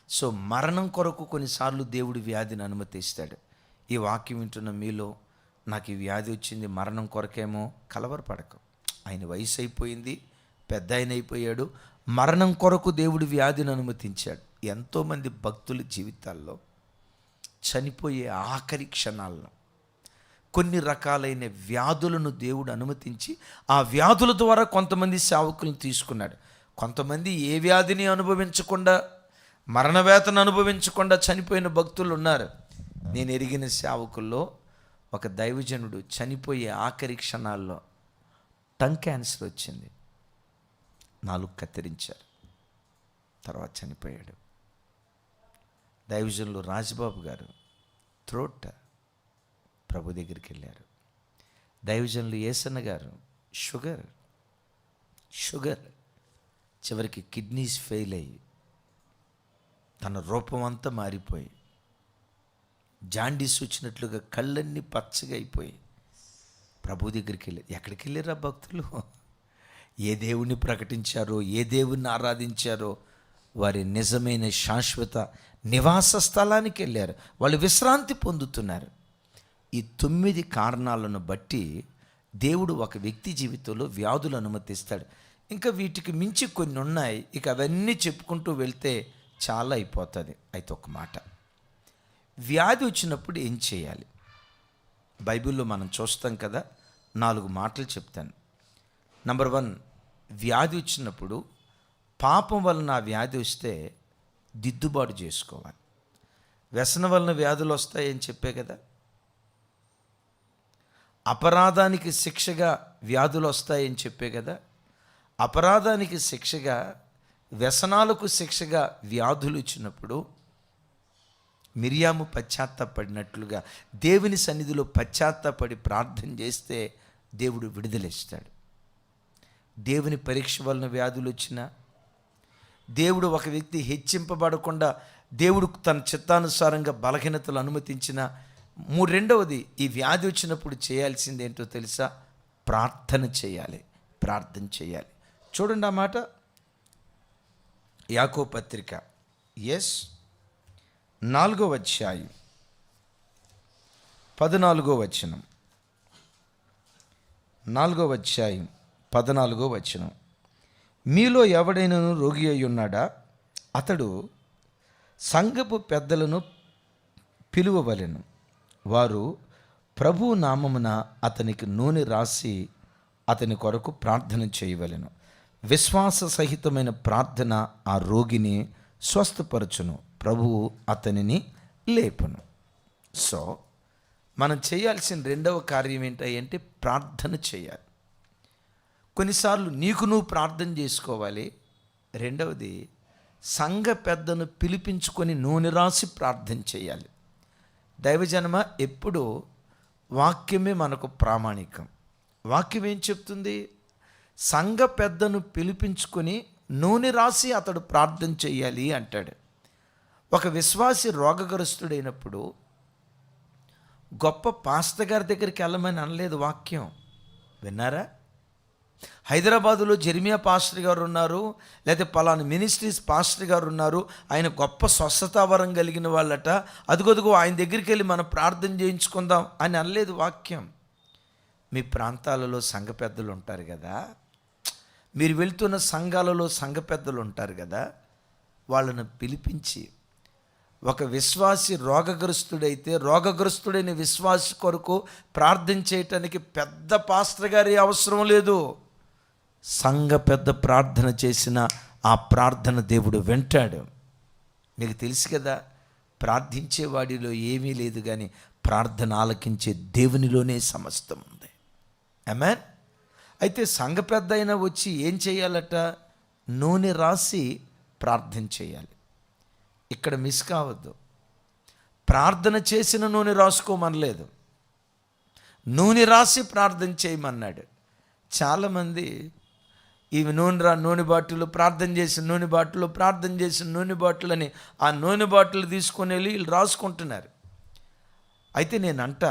సో మరణం కొరకు కొన్నిసార్లు దేవుడు వ్యాధిని అనుమతిస్తాడు. ఈ వాక్యం వింటున్న మీలో, నాకు ఈ వ్యాధి వచ్చింది మరణం కొరకేమో, కలవరపడకు. ఆయన వయసు అయిపోయింది, పెద్ద ఆయన అయిపోయాడు, మరణం కొరకు దేవుడు వ్యాధిని అనుమతించాడు. ఎంతోమంది భక్తుల జీవితాల్లో చనిపోయే ఆఖరి క్షణాల్లో కొన్ని రకాలైన వ్యాధులను దేవుడు అనుమతించి ఆ వ్యాధుల ద్వారా కొంతమంది సేవకులను తీసుకున్నాడు. కొంతమంది ఏ వ్యాధిని అనుభవించకుండా, మరణవేదన అనుభవించకుండా చనిపోయిన భక్తులు ఉన్నారు. నేను ఎరిగిన సేవకుల్లో ఒక దైవజనుడు చనిపోయే ఆఖరి క్షణాల్లో టంగ్ క్యాన్సర్ వచ్చింది, 4 కత్తిరించారు, తర్వాత చనిపోయాడు. దైవజనులు రాజబాబు గారు థ్రోట్ ప్రభు దగ్గరికి వెళ్ళారు. దైవజనులు ఏసన్న గారు షుగర్ చివరికి కిడ్నీస్ ఫెయిల్ అయ్యి తన రూపం అంతా మారిపోయి, జాండీస్ వచ్చినట్లుగా కళ్ళన్నీ పచ్చగా అయిపోయి ప్రభు దగ్గరికి వెళ్ళారు. ఎక్కడికి వెళ్ళారా భక్తులు? ఏ దేవుణ్ణి ప్రకటించారో, ఏ దేవుణ్ణి ఆరాధించారో వారి నిజమైన శాశ్వత నివాస స్థలానికి వెళ్ళారు. వాళ్ళు విశ్రాంతి పొందుతున్నారు. ఈ 9 కారణాలను బట్టి దేవుడు ఒక వ్యక్తి జీవితంలో వ్యాధులు అనుమతిస్తాడు. ఇంకా వీటికి మించి కొన్ని ఉన్నాయి, ఇక అవన్నీ చెప్పుకుంటూ వెళ్తే చాలా అయిపోతుంది. అయితే ఒక మాట, వ్యాధి వచ్చినప్పుడు ఏం చేయాలి? బైబిల్లో మనం చూస్తాం కదా, 4 మాటలు చెప్తాను. నంబర్ 1, వ్యాధి వచ్చినప్పుడు, పాపం వలన ఆ వ్యాధి వస్తే దిద్దుబాటు చేసుకోవాలి. వ్యసనం వలన వ్యాధులు వస్తాయని చెప్పే కదా, అపరాధానికి శిక్షగా వ్యాధులు వస్తాయని చెప్పే కదా, అపరాధానికి శిక్షగా, వ్యసనాలకు శిక్షగా వ్యాధులు ఇచ్చినప్పుడు మిరియాము పశ్చాత్తాపడినట్లుగా దేవుని సన్నిధిలో పశ్చాత్తాపడి ప్రార్థన చేస్తే దేవుడు విడుదలిస్తాడు. దేవుని పరీక్ష వలన వ్యాధులు వచ్చినా, దేవుడు ఒక వ్యక్తి హెచ్చింపబడకుండా దేవుడు తన చిత్తానుసారంగా బలహీనతలు అనుమతించిన, రెండవది ఈ వ్యాధి వచ్చినప్పుడు చేయాల్సింది ఏంటో తెలుసా? ప్రార్థన చేయాలి. చూడండి ఆ మాట, యాకోబు పత్రిక 4వ అధ్యాయం 14వ వచనం. 4వ అధ్యాయం 14వ వచనం. మీలో ఎవడైనాను రోగి అయి ఉన్నాడా? అతడు సంఘపు పెద్దలను పిలువవలెను, వారు ప్రభు నామమున అతనికి నూనె రాసి అతని కొరకు ప్రార్థన చేయవలెను. విశ్వాస సహితమైన ప్రార్థన ఆ రోగిని స్వస్థపరచును, ప్రభువు అతనిని లేపును. సో మనం చేయాల్సిన రెండవ కార్యం ఏంటంటే ప్రార్థన చేయాలి. కొన్నిసార్లు నీకు నువ్వు ప్రార్థన చేసుకోవాలి. రెండవది, సంఘ పెద్దను పిలిపించుకొని నూనె రాసి ప్రార్థన చేయాలి. దైవజనమ, ఎప్పుడూ వాక్యమే మనకు ప్రామాణికం. వాక్యం ఏం చెప్తుంది? సంఘ పెద్దను పిలిపించుకొని నూనె రాసి అతడు ప్రార్థన చేయాలి అంటాడు. ఒక విశ్వాసి రోగగ్రస్తుడైనప్పుడు గొప్ప పాస్టర్ గారి దగ్గరికి వెళ్ళమని అనలేదు వాక్యం. విన్నారా? హైదరాబాదులో జెర్మియా పాస్టర్ గారు ఉన్నారు, లేకపోతే పలానా మినిస్ట్రీస్ పాస్టర్ గారు ఉన్నారు, ఆయన గొప్ప స్వస్థతావరం కలిగిన వాళ్ళట, అదుగొదుగో ఆయన దగ్గరికి వెళ్ళి మనం ప్రార్థన చేయించుకుందాం అని అనలేదు వాక్యం. మీ ప్రాంతాలలో సంఘ పెద్దలు ఉంటారు కదా, మీరు వెళ్తున్న సంఘాలలో సంఘ పెద్దలు ఉంటారు కదా, వాళ్ళను పిలిపించి ఒక విశ్వాసి రోగగ్రస్తుడైతే రోగగ్రస్తుడైన విశ్వాసి కొరకు ప్రార్థన చేయటానికి పెద్ద పాస్టర్ గారి అవసరం లేదు. సంఘ పెద్ద ప్రార్థన చేసిన ఆ ప్రార్థన దేవుడు వింటాడు. మీకు తెలుసు కదా, ప్రార్థించేవాడిలో ఏమీ లేదు, కానీ ప్రార్థన ఆలకించే దేవునిలోనే సమస్తం ఉంది. ఆమేన్. అయితే సంఘ పెద్ద అయినా వచ్చి ఏం చేయాలట? నూనె రాసి ప్రార్థన చేయాలి. ఇక్కడ మిస్ కావద్దు. ప్రార్థన చేసిన నూనె రాసుకోమనలేదు, నూనె రాసి ప్రార్థన చేయమన్నాడు. చాలామంది ఇవి నూనె బాటిల్ ప్రార్థన చేసిన నూనె బాటిల్ ప్రార్థన చేసిన నూనె బాటిల్ అని ఆ నూనె బాటిల్ తీసుకొని వెళ్ళి వీళ్ళు రాసుకుంటున్నారు. అయితే నేనంట,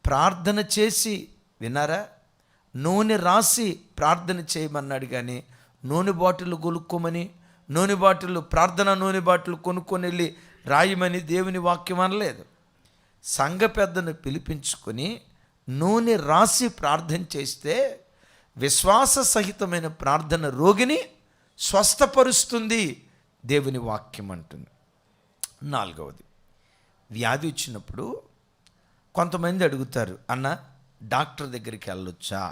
ప్రార్థన చేసి విన్నారా, నూనె రాసి ప్రార్థన చేయమన్నాడు, కానీ నూనె బాటిల్ కొనుక్కోమని, నూనె బాటిల్ ప్రార్థన నూనె బాటిల్ కొనుక్కొని వెళ్ళి రాయమని దేవుని వాక్యం అనలేదు. సంఘ పెద్దను పిలిపించుకొని నూనె రాసి ప్రార్థన చేస్తే విశ్వాస సహితమైన ప్రార్థన రోగిని స్వస్థపరుస్తుంది, దేవుని వాక్యం అంటుంది. 4వది, వ్యాధి వచ్చినప్పుడు కొంతమంది అడుగుతారు, అన్న డాక్టర్ దగ్గరికి వెళ్ళొచ్చా?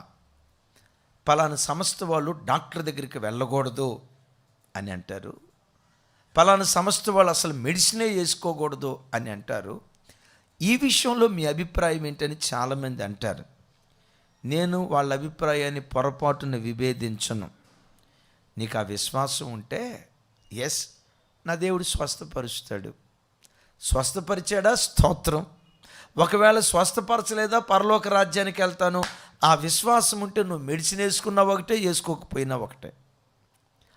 పలానా సంస్థ వాళ్ళు డాక్టర్ దగ్గరికి వెళ్ళకూడదు అని అంటారు. పలానా సంస్థ వాళ్ళు అసలు మెడిసినే వేసుకోకూడదు అని అంటారు. ఈ విషయంలో మీ అభిప్రాయం ఏంటని చాలామంది అంటారు. నేను వాళ్ళ అభిప్రాయాన్ని పొరపాటున విభేదించను. నీకు ఆ విశ్వాసం ఉంటే ఎస్, నా దేవుడు స్వస్థపరుస్తాడు. స్వస్థపరిచాడా? స్తోత్రం. ఒకవేళ స్వస్థపరచలేదా? పరలోక రాజ్యానికి వెళ్తాను. ఆ విశ్వాసం ఉంటే నువ్వు మెడిసిన్ వేసుకున్నా ఒకటే, వేసుకోకపోయినా ఒకటే.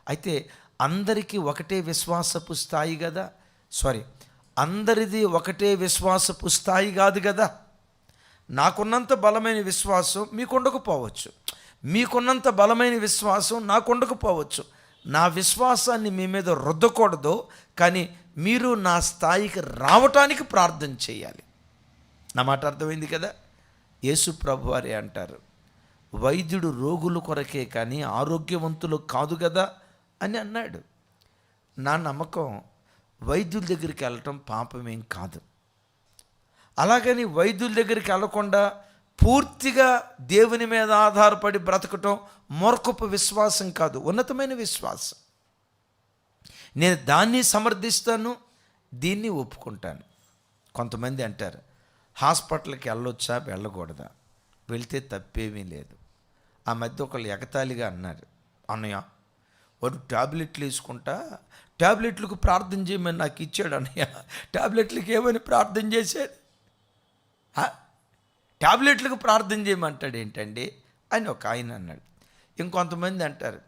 అయితే అందరికీ ఒకటే విశ్వాసపు స్థాయి కదా, అందరిది ఒకటే విశ్వాసపు స్థాయి కాదు కదా. నాకున్నంత బలమైన విశ్వాసం మీకు ఉండకపోవచ్చు, మీకున్నంత బలమైన విశ్వాసం నాకు ఉండకపోవచ్చు. నా విశ్వాసాన్ని మీ మీద రుద్దకూడదు, కానీ మీరు నా స్థాయికి రావటానికి ప్రార్థన చేయాలి. నా మాట అర్థమైంది కదా. యేసు ప్రభువారే అంటారు, వైద్యుడు రోగుల కొరకే కానీ ఆరోగ్యవంతులు కాదు కదా అని అన్నాడు. నా నమ్మకం, వైద్యుల దగ్గరికి వెళ్ళటం పాపమేం కాదు. అలాగని వైద్యుల దగ్గరికి వెళ్ళకుండా పూర్తిగా దేవుని మీద ఆధారపడి బ్రతకటం మూర్ఖపు విశ్వాసం కాదు, ఉన్నతమైన విశ్వాసం. నేను దాన్ని సమర్థిస్తాను, దీన్ని ఒప్పుకుంటాను. కొంతమంది అంటారు, హాస్పిటల్కి వెళ్ళొచ్చా వెళ్ళకూడదా? వెళ్తే తప్పేమీ లేదు. ఆ మధ్య ఒకళ్ళు ఎగతాళిగా అన్నారు, అన్నయ్య వాడు ట్యాబ్లెట్లు వేసుకుంటా ట్యాబ్లెట్లకు ప్రార్థన చేయమని నాకు ఇచ్చాడు అన్నయ్య, ట్యాబ్లెట్లకి ఏమని ప్రార్థన చేశాడు? ట్యాబ్లెట్లకు ప్రార్థన చేయమంటాడు ఏంటండి అని ఒక ఆయన అన్నాడు. ఇంకొంతమంది అంటారు,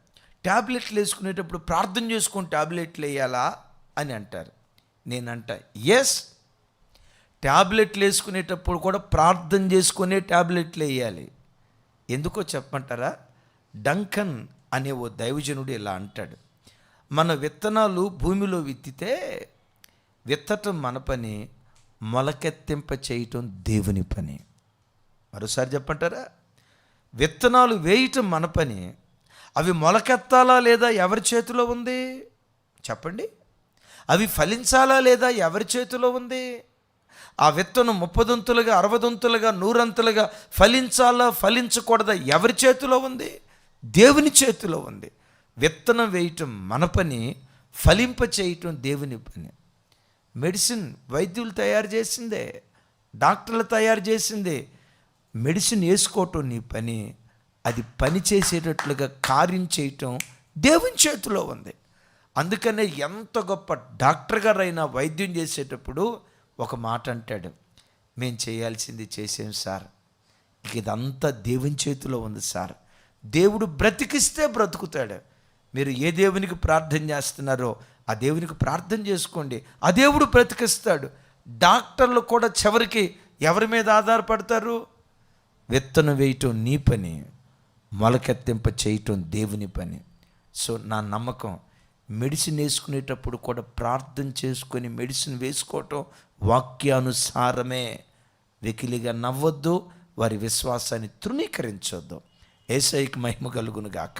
ట్యాబ్లెట్లు వేసుకునేటప్పుడు ప్రార్థన చేసుకొని ట్యాబ్లెట్లు వేయాలా అని అంటారు. నేనంట, ఎస్, ట్యాబ్లెట్లు వేసుకునేటప్పుడు కూడా ప్రార్థన చేసుకునే ట్యాబ్లెట్లు వేయాలి. ఎందుకో చెప్పమంటారా? డంకన్ అనే ఓ దైవజనుడు ఇలా అంటాడు, మన విత్తనాలు భూమిలో విత్తితే విత్తటం మన పని, మొలకెత్తింప చేయటం దేవుని పని. మరోసారి చెప్పంటారా? విత్తనాలు వేయటం మన పని, అవి మొలకెత్తాలా లేదా ఎవరి చేతిలో ఉంది చెప్పండి? అవి ఫలించాలా లేదా ఎవరి చేతిలో ఉంది? ఆ విత్తనం 30 60 100 ఫలించాలా ఫలించకూడదా ఎవరి చేతిలో ఉంది? దేవుని చేతిలో ఉంది. విత్తనం వేయటం మన పని, ఫలింప చేయటం దేవుని పని. మెడిసిన్ వైద్యులు తయారు చేసిందే, డాక్టర్లు తయారు చేసిందే. మెడిసిన్ వేసుకోవటం నీ పని, అది పని చేసేటట్లుగా కార్యం చేయటం దేవుని చేతిలో ఉంది. అందుకనే ఎంత గొప్ప డాక్టర్ గారైనా వైద్యం చేసేటప్పుడు ఒక మాట అంటాడు, మేము చేయాల్సింది చేసాం సార్, ఇక ఇదంతా దేవుని చేతిలో ఉంది సార్. దేవుడు బ్రతికిస్తే బ్రతుకుతాడు. మీరు ఏ దేవునికి ప్రార్థన చేస్తున్నారో ఆ దేవునికి ప్రార్థన చేసుకోండి, ఆ దేవుడు బ్రతికిస్తాడు. డాక్టర్లు కూడా చివరికి ఎవరి మీద ఆధారపడతారు? విత్తనం వేయటం నీ పని, మొలకెత్తింప చేయటం దేవుని పని. సో నా నమ్మకం, మెడిసిన్ వేసుకునేటప్పుడు కూడా ప్రార్థన చేసుకొని మెడిసిన్ వేసుకోవటం వాక్యానుసారమే. వెకిలిగా నవ్వొద్దు, వారి విశ్వాసాన్ని తృణీకరించొద్దు. యేసయ్యకి మహిమ కలుగును గాక.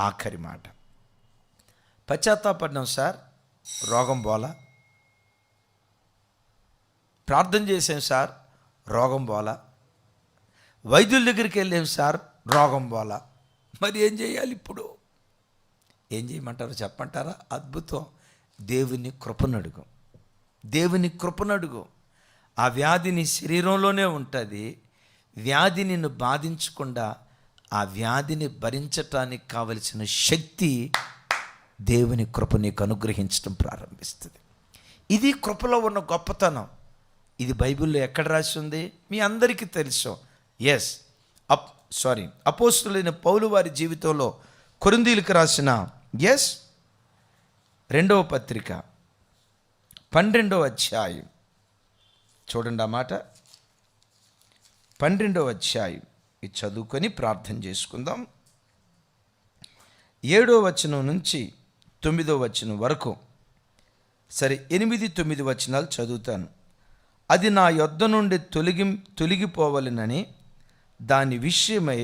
ఆఖరి మాట, పశ్చాత్తాపడ్డాం సార్, రోగం పోలా. ప్రార్థన చేసాం సార్, రోగం పోలా. వైద్యుల దగ్గరికి వెళ్ళాం సార్, రోగం పోలా. మరి ఏం చేయాలి ఇప్పుడు? ఏం చేయమంటారో చెప్పంటారా? అద్భుతం. దేవుని కృపనడుగు, దేవుని కృపనడుగు. ఆ వ్యాధి నీ శరీరంలోనే ఉంటుంది. వ్యాధి నిన్ను బాధించకుండా ఆ వ్యాధిని భరించటానికి కావలసిన శక్తి దేవుని కృప నీకు అనుగ్రహించడం ప్రారంభిస్తుంది. ఇది కృపలో ఉన్న గొప్పతనం. ఇది బైబిల్లో ఎక్కడ రాసి ఉంది? మీ అందరికీ తెలుసు. అపోస్తులైన పౌలు వారి జీవితంలో కొరింథీయులకు రాసిన 2వ పత్రిక 12వ అధ్యాయం చూడండి. ఆ మాట 12వ అధ్యాయం ఇది చదువుకొని ప్రార్థన చేసుకుందాం. 7వ వచనం నుంచి 9వ వచనం వరకు, సరే 8, 9 వచనాలు చదువుతాను. అది నా యొద్ద నుండి తొలగిపోవాలనని దాని విషయమై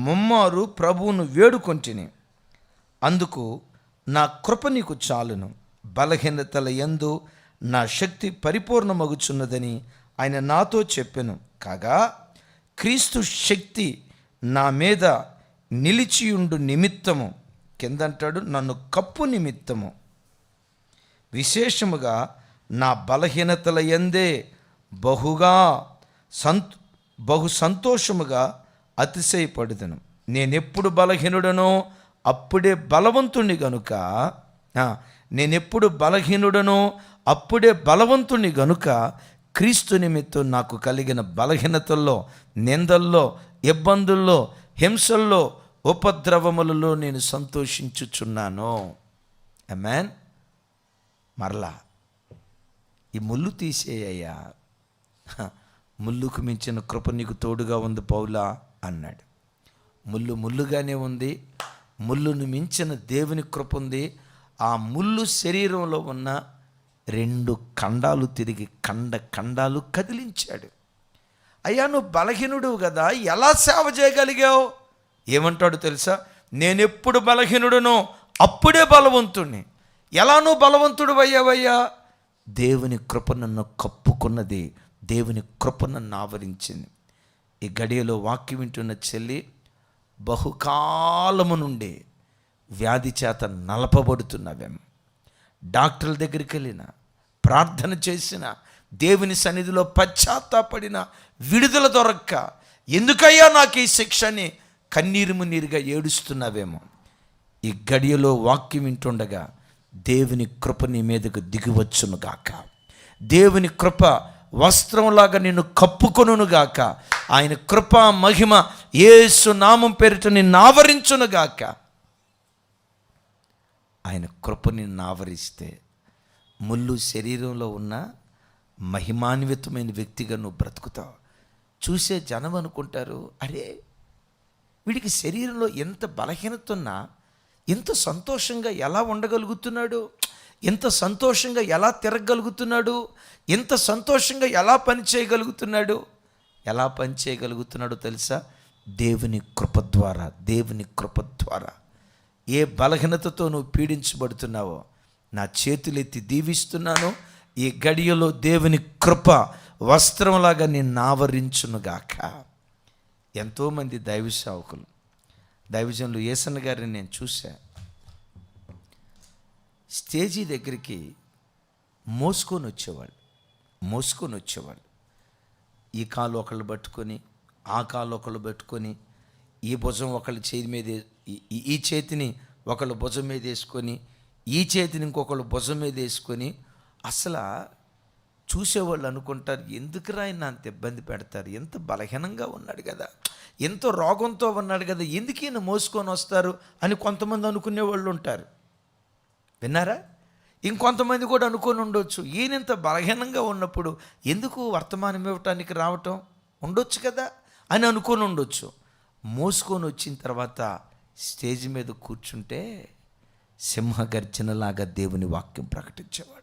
ముమ్మారు ప్రభువును వేడుకొంటిని. అందుకు నా కృప నీకు చాలును, బలహీనతల యందు నా శక్తి పరిపూర్ణమగుచున్నదని ఆయన నాతో చెప్పెను. కాగా క్రీస్తు శక్తి నా మీద నిలిచియుండు నిమిత్తము, కిందంటాడు నన్ను కప్పు నిమిత్తము, విశేషముగా నా బలహీనతల యందే బహు సంతోషముగా అతిశయపడుదును. నేనెప్పుడు బలహీనుడనో అప్పుడే బలవంతుణ్ణి గనుక క్రీస్తు నిమిత్తం నాకు కలిగిన బలహీనతల్లో, నిందల్లో, ఇబ్బందుల్లో, హింసల్లో, ఉపద్రవములలో నేను సంతోషించుచున్నాను. ఆమేన్. మరలా ఈ ముళ్ళు తీసేయ్యా, ముళ్ళుకు మించిన కృప నీకు తోడుగా ఉంది పౌలా అన్నాడు. ముళ్ళు ముళ్ళుగానే ఉంది, ముళ్ళును మించిన దేవుని కృప ఉంది. ఆ ముళ్ళు శరీరంలో ఉన్న 2 ఖండాలు తిరిగి ఖండాలు కదిలించాడు. అయ్యా నువ్వు బలహీనుడు కదా, ఎలా సేవ చేయగలిగావు? ఏమంటాడు తెలుసా? నేనెప్పుడు బలహీనుడునో అప్పుడే బలవంతుణ్ణి. ఎలా నువ్వు బలవంతుడు అయ్యావయ్యా? దేవుని కృప నన్ను కప్పుకున్నది, దేవుని కృప నన్ను ఆవరించింది. ఈ గడియలో వాక్యం వింటున్న చెల్లి, బహుకాలము నుండి వ్యాధి చేత నలపబడుతున్నవేమో. డాక్టర్ల దగ్గరికి వెళ్ళిన, ప్రార్థన చేసిన, దేవుని సన్నిధిలో పశ్చాత్తాపడిన, విడుదల దొరక్క ఎందుకయ్యా నాకు ఈ శిక్షని కన్నీరుగా ఏడుస్తున్నావేమో. ఈ గడియలో వాక్యం వింటుండగా దేవుని కృప నీ మీదకు దిగివచ్చునుగాక. దేవుని కృప వస్త్రంలాగా నిన్ను కప్పుకొనుగాక. ఆయన కృప మహిమ యేసు నామం పేరిట నిన్ను ఆవరించునుగాక. ఆయన కృప నిన్ను ఆవరిస్తే ముళ్ళు శరీరంలో ఉన్న మహిమాన్వితమైన వ్యక్తిగా నువ్వు బ్రతుకుతావు. చూసే జనం అనుకుంటారు, అరే వీడికి శరీరంలో ఎంత బలహీనత ఉన్నా ఎంత సంతోషంగా ఎలా ఉండగలుగుతున్నాడు, ఎంత సంతోషంగా ఎలా తిరగగలుగుతున్నాడు, ఎంత సంతోషంగా ఎలా పనిచేయగలుగుతున్నాడు. ఎలా పనిచేయగలుగుతున్నాడో తెలుసా? దేవుని కృప ద్వారా. దేవుని కృప ద్వారా. ఏ బలహీనతతో నువ్వు పీడించబడుతున్నావో నా చేతులెత్తి దీవిస్తున్నాను. ఈ గడియలో దేవుని కృప వస్త్రంలాగా నిన్ను ఆవరించునుగాక. ఎంతోమంది దైవ సేవకులు, దైవజనులు, యేసన్న గారిని నేను చూశా. స్టేజీ దగ్గరికి మోసుకొని వచ్చేవాళ్ళు. ఈ కాలు ఒకళ్ళు పట్టుకొని, ఆ కాలు ఒకళ్ళు పట్టుకొని, ఈ భుజం ఒకళ్ళ చేతి మీద, ఈ చేతిని ఒకళ్ళు భుజం మీద వేసుకొని, ఈ చేతిని ఇంకొకళ్ళు భుజం మీద వేసుకొని, అసలు చూసేవాళ్ళు అనుకుంటారు, ఎందుకురా ఆయన అంత ఇబ్బంది పెడతారు, ఎంత బలహీనంగా ఉన్నాడు కదా, ఎంతో రోగంతో ఉన్నాడు కదా, ఎందుకు ఈయన మోసుకొని వస్తారు అని కొంతమంది అనుకునేవాళ్ళు ఉంటారు. విన్నారా? ఇంకొంతమంది కూడా అనుకొని ఉండొచ్చు, ఈయన ఇంత బలహీనంగా ఉన్నప్పుడు ఎందుకు వర్తమానం ఇవ్వటానికి రావటం, ఉండొచ్చు కదా అని అనుకొని ఉండొచ్చు. మోసుకొని వచ్చిన తర్వాత స్టేజ్ మీద కూర్చుంటే సింహగర్జనలాగా దేవుని వాక్యం ప్రకటించేవాడు.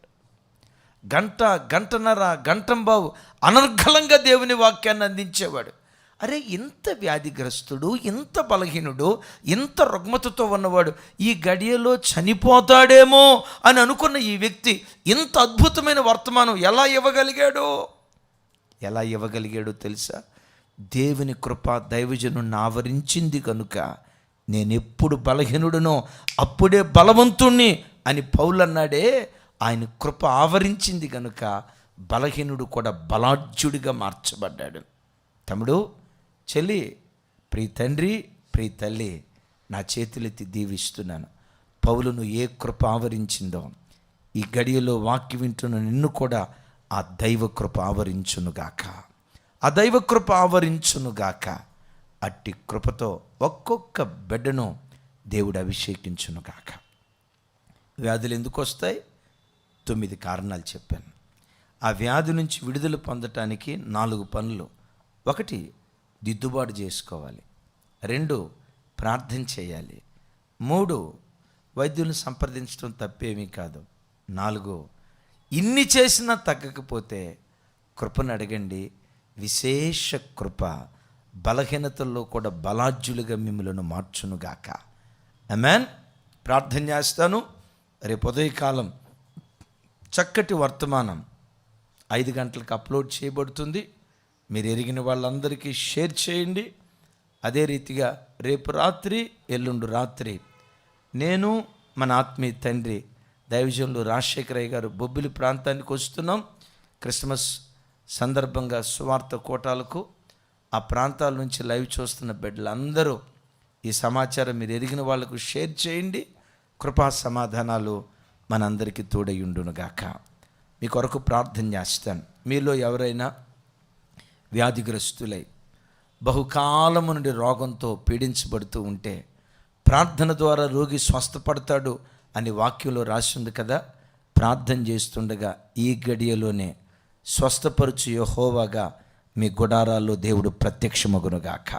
గంటన్నర గంటంబావు అనర్గళంగా దేవుని వాక్యాన్ని అందించేవాడు. అరే ఇంత వ్యాధిగ్రస్తుడు, ఇంత బలహీనుడు, ఇంత రుగ్మతతో ఉన్నవాడు ఈ గడియలో చనిపోతాడేమో అని అనుకున్న ఈ వ్యక్తి ఇంత అద్భుతమైన వర్తమానం ఎలా ఇవ్వగలిగాడు? ఎలా ఇవ్వగలిగాడో తెలుసా? దేవుని కృప దైవజనుడిని ఆవరించింది కనుక నేనెప్పుడు బలహీనుడునో అప్పుడే బలవంతుణ్ణి అని పౌలు అన్నాడే. ఆయన కృప ఆవరించింది కనుక బలహీనుడు కూడా బలాఢ్యుడిగా మార్చబడ్డాడు. తమ్ముడు, చెల్లి, ప్రియ తండ్రి, ప్రియ తల్లి, నా చేతులెత్తి దీవిస్తున్నాను. పౌలును ఏ కృప ఆవరించిందో ఈ గడియలో వాక్యం వింటున్న నిన్ను కూడా ఆ దైవ కృప ఆవరించునుగాక, ఆ దైవ కృప ఆవరించునుగాక. అట్టి కృపతో ఒక్కొక్క బిడ్డను దేవుడు అభిషేకించునుగాక. వ్యాధులు ఎందుకు వస్తాయి? 9 కారణాలు చెప్పాను. ఆ వ్యాధి నుంచి విడుదల పొందటానికి 4 పనులు. 1, దిద్దుబాటు చేసుకోవాలి. 2, ప్రార్థన చేయాలి. 3, వైద్యులను సంప్రదించడం తప్పేమీ కాదు. 4, ఇన్ని చేసినా తగ్గకపోతే కృపను అడగండి. విశేష కృప బలహీనతల్లో కూడా బలాఢ్యులుగా మిమ్మల్ని మార్చునుగాక. ఆమేన్. ప్రార్థన చేస్తాను. రేపు ఉదయకాలం చక్కటి వర్తమానం 5 గంటలకు అప్లోడ్ చేయబడుతుంది. మీరు ఎరిగిన వాళ్ళందరికీ షేర్ చేయండి. అదే రీతిగా రేపు రాత్రి, ఎల్లుండి రాత్రి నేను మన ఆత్మీయ తండ్రి దైవజనులు రాజశేఖరయ్య గారు బొబ్బిలి ప్రాంతానికి వస్తున్నాం. క్రిస్మస్ సందర్భంగా సువార్త కోటాలకు ఆ ప్రాంతాల నుంచి లైవ్ చూస్తున్న బిడ్డలందరూ ఈ సమాచారం మీరు ఎరిగిన వాళ్ళకు షేర్ చేయండి. కృపా సమాధానాలు మనందరికీ తోడయుండునుగాక. మీ కొరకు ప్రార్థన చేస్తాను. మీలో ఎవరైనా వ్యాధిగ్రస్తులై బహుకాలము నుండి రోగంతో పీడించబడుతూ ఉంటే ప్రార్థన ద్వారా రోగి స్వస్థపడతాడు అని వాక్యంలో రాసి ఉంది కదా. ప్రార్థన చేస్తుండగా ఈ గడియలోనే స్వస్థపరచు యెహోవాగా మీ గుడారాల్లో దేవుడు ప్రత్యక్షమగునుగాక.